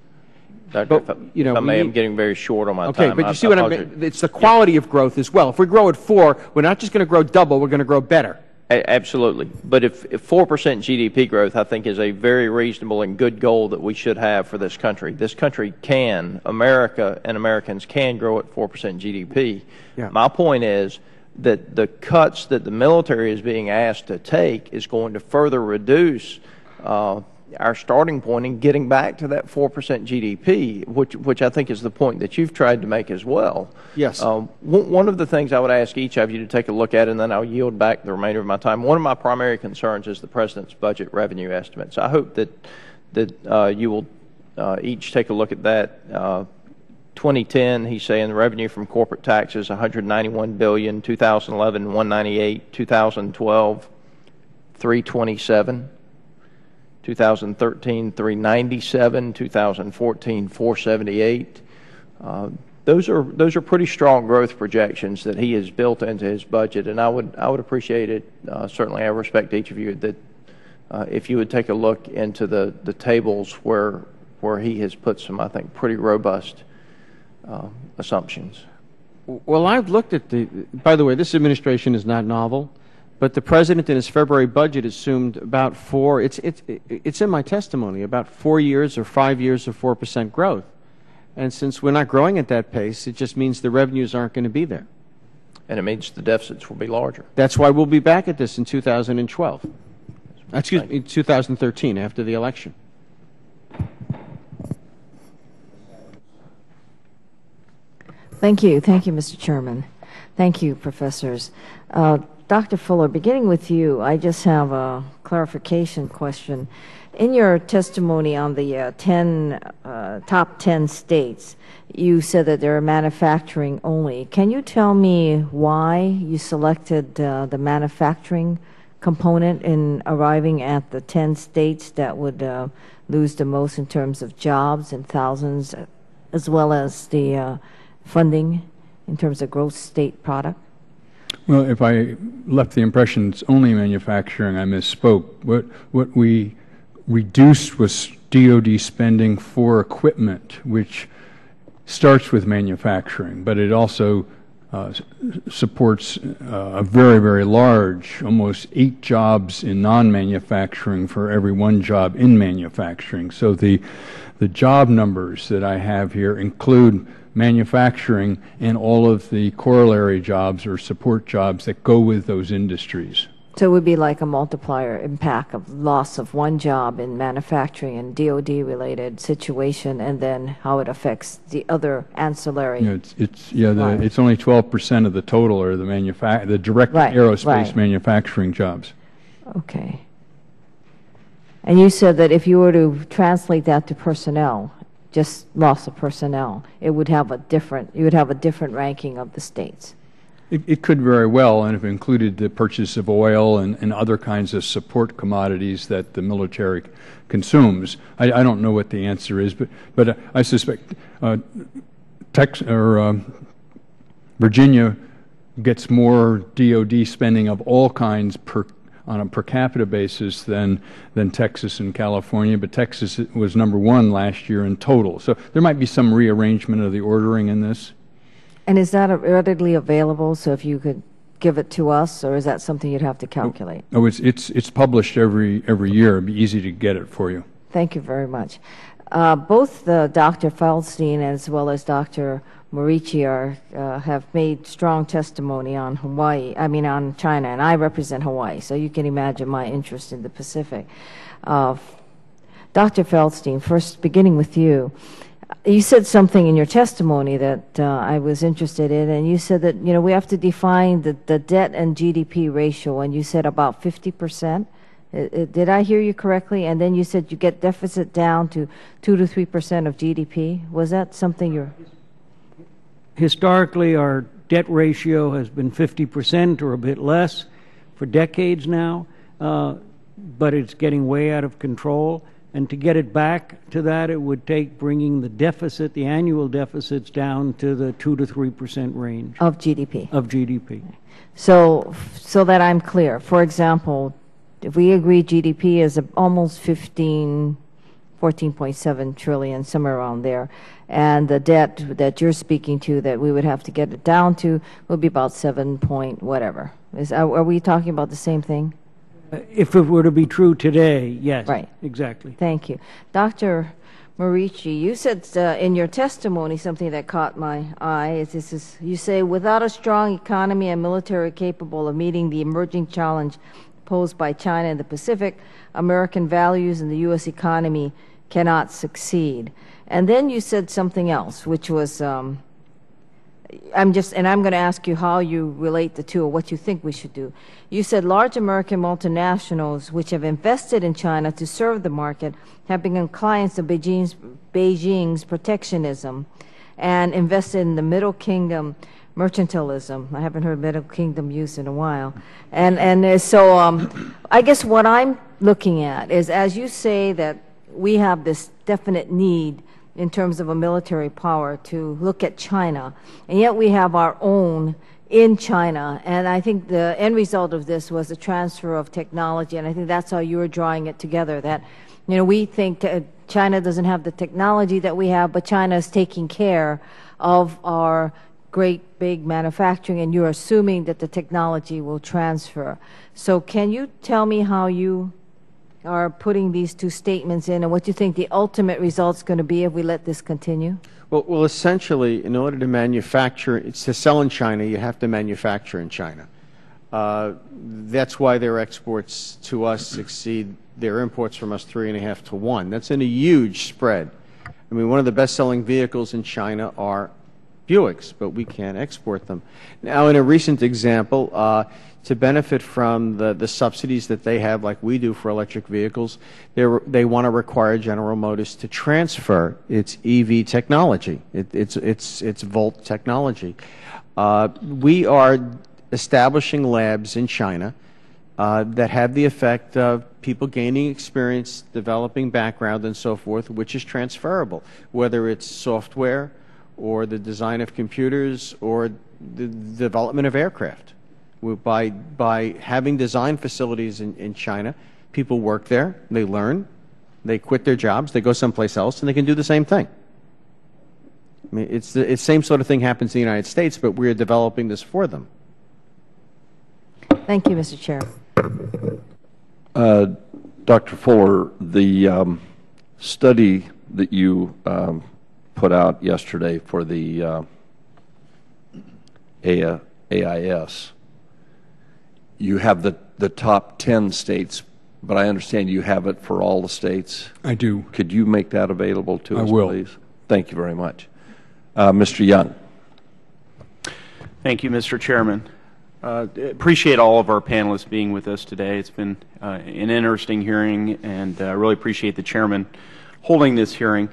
Doctor, if I may, I'm getting very short on my time. Okay, but you see what I mean? It's the quality of growth as well. If we grow at 4, we're not just going to grow double, we're going to grow better. Absolutely. But if 4% GDP growth, I think, is a very reasonable and good goal that we should have for this country. This country can, America and Americans can grow at 4% GDP. Yeah. My point is that the cuts that the military is being asked to take is going to further reduce our starting point in getting back to that 4% GDP, which I think is the point that you've tried to make as well. Yes. One of the things I would ask each of you to take a look at, and then I'll yield back the remainder of my time, one of my primary concerns is the President's budget revenue estimates. I hope that you will each take a look at that. 2010, he's saying the revenue from corporate taxes, $191 billion, 2011, $198, 2012, $327. 2013, $397, 2014, $478. Those are pretty strong growth projections that he has built into his budget, and I would appreciate it. Certainly, I respect each of you that if you would take a look into the tables where he has put some, I think, pretty robust assumptions. Well, I've looked at by the way, this administration is not novel. But the President in his February budget assumed about it's in my testimony, about 4 years or 5 years of 4% growth. And since we're not growing at that pace, it just means the revenues aren't going to be there. And it means the deficits will be larger. That's why we'll be back at this in 2012. Excuse me, 2013, after the election. Thank you, Mr. Chairman. Thank you, professors. Dr. Fuller, beginning with you, I just have a clarification question. In your testimony on the top 10 states, you said that they're manufacturing only. Can you tell me why you selected the manufacturing component in arriving at the 10 states that would lose the most in terms of jobs and thousands, as well as the funding in terms of gross state product? Well, if I left the impression it's only manufacturing, I misspoke. What we reduced was DoD spending for equipment, which starts with manufacturing, but it also supports a very, very large, almost 8 jobs in non-manufacturing for every 1 job in manufacturing. So the job numbers that I have here include manufacturing and all of the corollary jobs or support jobs that go with those industries. So it would be like a multiplier impact of loss of one job in manufacturing and DoD-related situation, and then how it affects the other ancillary. It's only 12% of the total, or the direct aerospace manufacturing jobs. Okay. And you said that if you were to translate that to personnel, just loss of personnel, it would have you would have a different ranking of the states. It could very well, and if it included the purchase of oil and other kinds of support commodities that the military consumes. I don't know what the answer is, but I suspect Virginia gets more DoD spending of all kinds on a per capita basis than Texas and California, but Texas was #1 last year in total. So there might be some rearrangement of the ordering in this. And is that readily available? So if you could give it to us, or is that something you'd have to calculate? Oh, it's published every year. It'd be easy to get it for you. Thank you very much. Both Dr. Feldstein as well as Dr. Morici have made strong testimony on on China, and I represent Hawaii, so you can imagine my interest in the Pacific. Dr. Feldstein, first beginning with you. You said something in your testimony that I was interested in, and you said that we have to define the debt and GDP ratio, and you said about 50%. Did I hear you correctly? And then you said you get deficit down to 2 to 3% of GDP. Was that something you're... Historically, our debt ratio has been 50% or a bit less for decades now, but it's getting way out of control. And to get it back to that, it would take bringing the deficit, the annual deficits, down to the 2 to 3% range. Of GDP? Of GDP. So that I'm clear, for example, if we agree GDP is almost 14.7 trillion, somewhere around there, and the debt that you're speaking to that we would have to get it down to would be about 7 point whatever. Are we talking about the same thing? If it were to be true today, yes. Right. Exactly. Thank you. Dr. Morici, you said in your testimony something that caught my eye. You say, without a strong economy and military capable of meeting the emerging challenge posed by China in the Pacific, American values and the U.S. economy cannot succeed. And then you said something else, which was... I'm going to ask you how you relate the two, or what you think we should do. You said large American multinationals which have invested in China to serve the market have become clients of Beijing's protectionism and invested in the Middle Kingdom mercantilism. I haven't heard Middle Kingdom used in a while. So I guess what I'm looking at is, as you say that we have this definite need in terms of a military power to look at China, and yet we have our own in China, and I think the end result of this was a transfer of technology, and I think that's how you were drawing it together, that we think China doesn't have the technology that we have, but China is taking care of our great big manufacturing, and you're assuming that the technology will transfer. So can you tell me how you are putting these two statements in, and what you think the ultimate result's going to be if we let this continue? Well, essentially, in order to manufacture, to sell in China, you have to manufacture in China. That's why their exports to us exceed their imports from us 3.5 to 1. That's in a huge spread. I mean, one of the best-selling vehicles in China are Buicks, but we can't export them. Now, in a recent example, to benefit from the subsidies that they have, like we do for electric vehicles, they want to require General Motors to transfer its EV technology, its Volt technology. We are establishing labs in China that have the effect of people gaining experience, developing background, and so forth, which is transferable, whether it's software or the design of computers or the development of aircraft. By having design facilities in China, people work there, they learn, they quit their jobs, they go someplace else, and they can do the same thing. I mean, it's the same sort of thing happens in the United States, but we're developing this for them. Thank you, Mr. Chair. Dr. Fuller, the study that you put out yesterday for the AIS, you have the the top 10 states, but I understand you have it for all the states. I do. Could you make that available to us, I will. please? Thank you very much. Mr. Young. Thank you, Mr. Chairman. Appreciate all of our panelists being with us today. It's been an interesting hearing, and I really appreciate the chairman holding this hearing.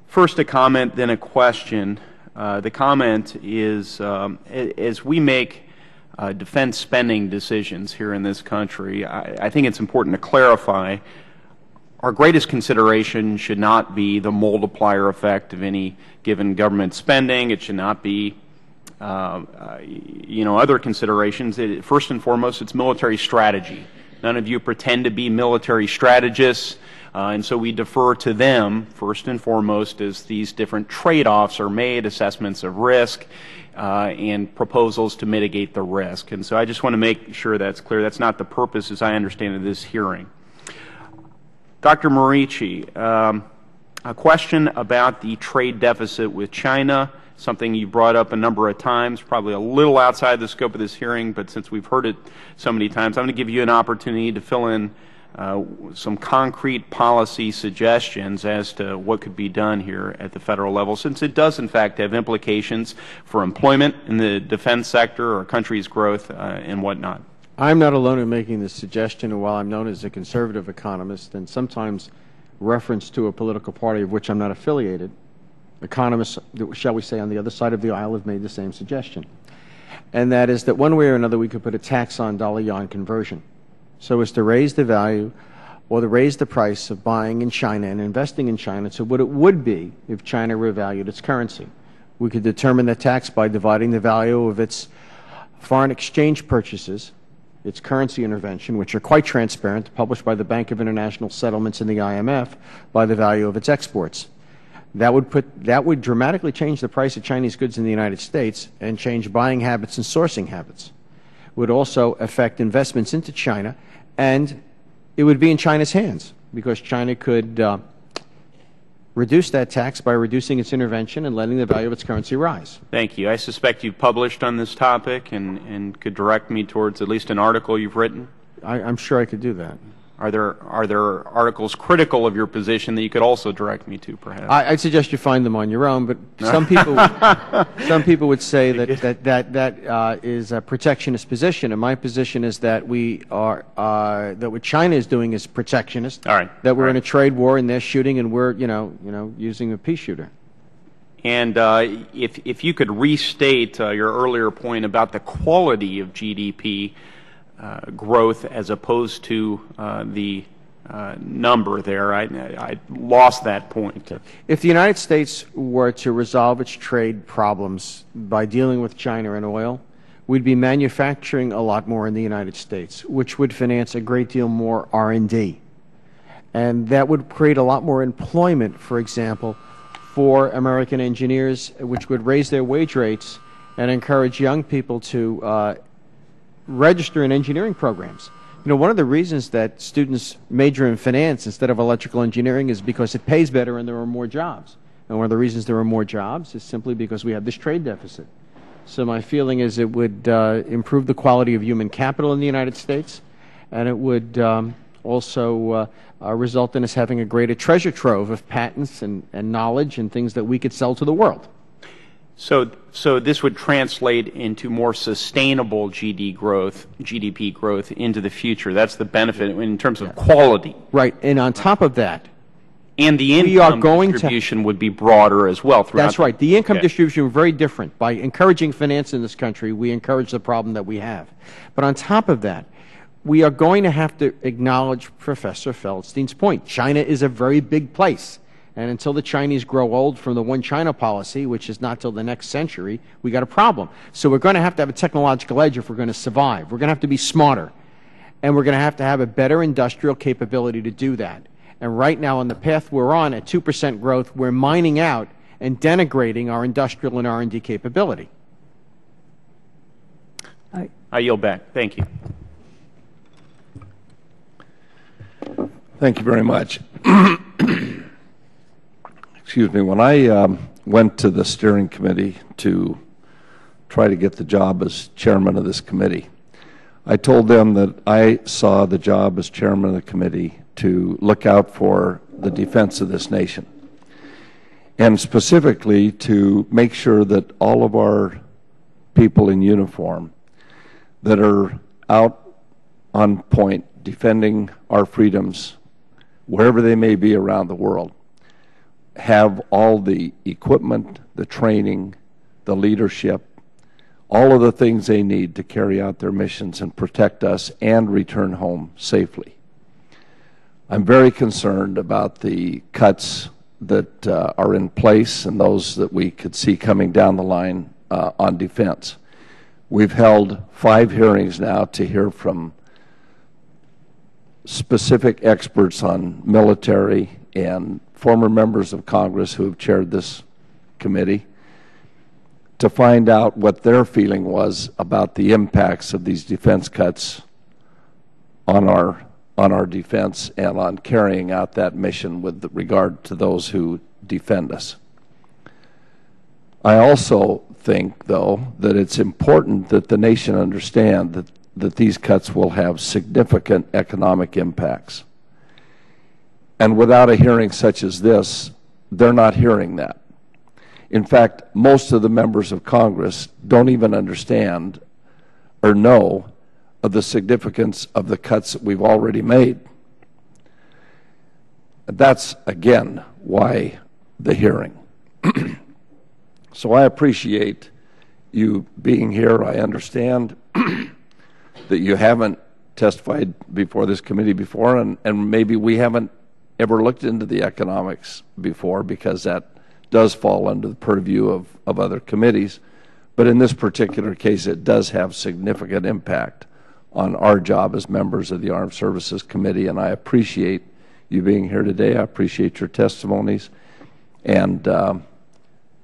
First a comment, then a question. The comment is, as we make defense spending decisions here in this country, I think it's important to clarify our greatest consideration should not be the multiplier effect of any given government spending. It should not be other considerations. First and foremost, it's military strategy. None of you pretend to be military strategists, and so we defer to them first and foremost as these different trade-offs are made, assessments of risk, and proposals to mitigate the risk. And so I just want to make sure that's clear. That's not the purpose, as I understand it, of this hearing. Dr. Morici, a question about the trade deficit with China, something you brought up a number of times, probably a little outside the scope of this hearing, but since we've heard it so many times, I'm going to give you an opportunity to fill in some concrete policy suggestions as to what could be done here at the federal level, since it does in fact have implications for employment in the defense sector or a country's growth and whatnot. I'm not alone in making this suggestion, and while I'm known as a conservative economist and sometimes referenced to a political party of which I'm not affiliated, economists, shall we say, on the other side of the aisle have made the same suggestion. And that is that one way or another we could put a tax on dollar-yuan conversion so as to raise the value or to raise the price of buying in China and investing in China to what it would be if China revalued its currency. We could determine the tax by dividing the value of its foreign exchange purchases, its currency intervention, which are quite transparent, published by the Bank of International Settlements and the IMF, by the value of its exports. That would dramatically change the price of Chinese goods in the United States and change buying habits and sourcing habits. It would also affect investments into China, and it would be in China's hands because China could reduce that tax by reducing its intervention and letting the value of its currency rise. Thank you. I suspect you've published on this topic and could direct me towards at least an article you've written. I'm sure I could do that. Are there articles critical of your position that you could also direct me to, perhaps? I'd suggest you find them on your own, but some people would say that is a protectionist position, and my position is that that what China is doing is protectionist. All right. That we're in a trade war and they're shooting and we're using a pea shooter. And if you could restate your earlier point about the quality of GDP growth as opposed to the number there. I lost that point. If the United States were to resolve its trade problems by dealing with China and oil, we'd be manufacturing a lot more in the United States, which would finance a great deal more R&D. And that would create a lot more employment, for example, for American engineers, which would raise their wage rates and encourage young people to register in engineering programs. One of the reasons that students major in finance instead of electrical engineering is because it pays better and there are more jobs. And one of the reasons there are more jobs is simply because we have this trade deficit. So my feeling is it would improve the quality of human capital in the United States, and it would also result in us having a greater treasure trove of patents and knowledge and things that we could sell to the world. So this would translate into more sustainable GDP growth into the future. That's the benefit in terms of quality. Right. And on top of that, and the income distribution would be broader as well. That's right. The income distribution is very different. By encouraging finance in this country, we encourage the problem that we have. But on top of that, we are going to have to acknowledge Professor Feldstein's point. China is a very big place. And until the Chinese grow old from the one China policy, which is not till the next century, we got a problem. So we're going to have a technological edge if we're going to survive. We're going to have to be smarter. And we're going to have a better industrial capability to do that. And right now, on the path we're on, at 2% growth, we're mining out and denigrating our industrial and R&D capability. I yield back. Thank you. Thank you very much. Excuse me. When I went to the steering committee to try to get the job as chairman of this committee, I told them that I saw the job as chairman of the committee to look out for the defense of this nation, and specifically to make sure that all of our people in uniform that are out on point defending our freedoms, wherever they may be around the world, have all the equipment, the training, the leadership, all of the things they need to carry out their missions and protect us and return home safely. I'm very concerned about the cuts that are in place and those that we could see coming down the line on defense. We've held 5 hearings now to hear from specific experts on military and former members of Congress who have chaired this committee to find out what their feeling was about the impacts of these defense cuts on our defense and on carrying out that mission with regard to those who defend us. I also think, though, that it's important that the nation understand that these cuts will have significant economic impacts. And without a hearing such as this, they're not hearing that. In fact, most of the members of Congress don't even understand or know of the significance of the cuts that we've already made. That's, again, why the hearing. So I appreciate you being here. I understand that you haven't testified before this committee before, and maybe we haven't ever looked into the economics before, because that does fall under the purview of other committees. But in this particular case, it does have significant impact on our job as members of the Armed Services Committee, and I appreciate you being here today. I appreciate your testimonies. And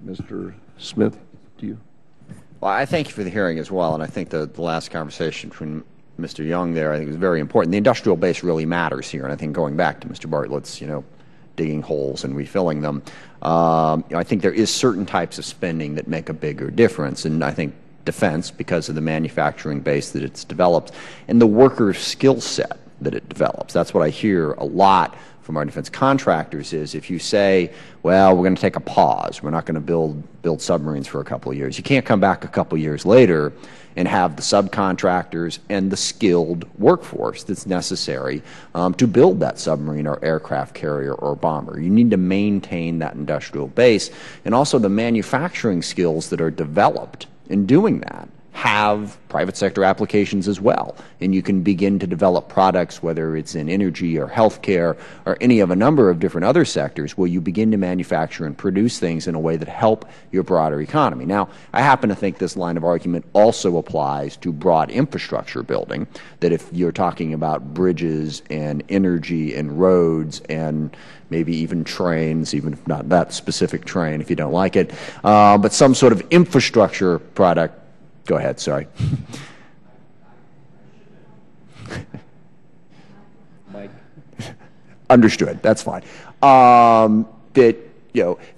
Mr. Smith, do you? Well, I thank you for the hearing as well, and I think the last conversation between Mr. Young there, I think, was very important. The industrial base really matters here, and I think going back to Mr. Bartlett's, digging holes and refilling them, I think there is certain types of spending that make a bigger difference, and I think defense, because of the manufacturing base that it's developed and the worker skill set that it develops. That's what I hear a lot from our defense contractors is if you say, well, we're going to take a pause, we're not going to build submarines for a couple of years, you can't come back a couple of years later and have the subcontractors and the skilled workforce that's necessary to build that submarine or aircraft carrier or bomber. You need to maintain that industrial base, and also the manufacturing skills that are developed in doing that have private sector applications as well. And you can begin to develop products, whether it's in energy or healthcare or any of a number of different other sectors, where you begin to manufacture and produce things in a way that help your broader economy. Now, I happen to think this line of argument also applies to broad infrastructure building, that if you're talking about bridges and energy and roads and maybe even trains, even if not that specific train if you don't like it, but some sort of infrastructure product. Go ahead, sorry. Mike. Understood, that's fine.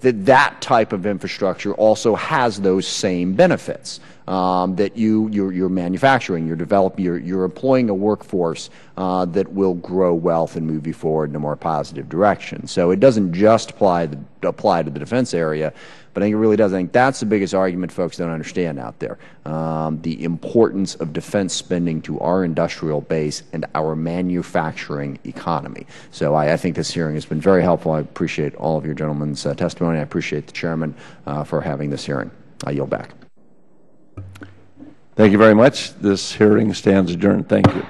That type of infrastructure also has those same benefits. That you're manufacturing, you're employing a workforce that will grow wealth and move you forward in a more positive direction. So it doesn't just apply to the defense area, but I think it really does. I think that's the biggest argument folks don't understand out there, the importance of defense spending to our industrial base and our manufacturing economy. So I think this hearing has been very helpful. I appreciate all of your gentlemen's testimony. I appreciate the chairman for having this hearing. I yield back. Thank you very much. This hearing stands adjourned. Thank you.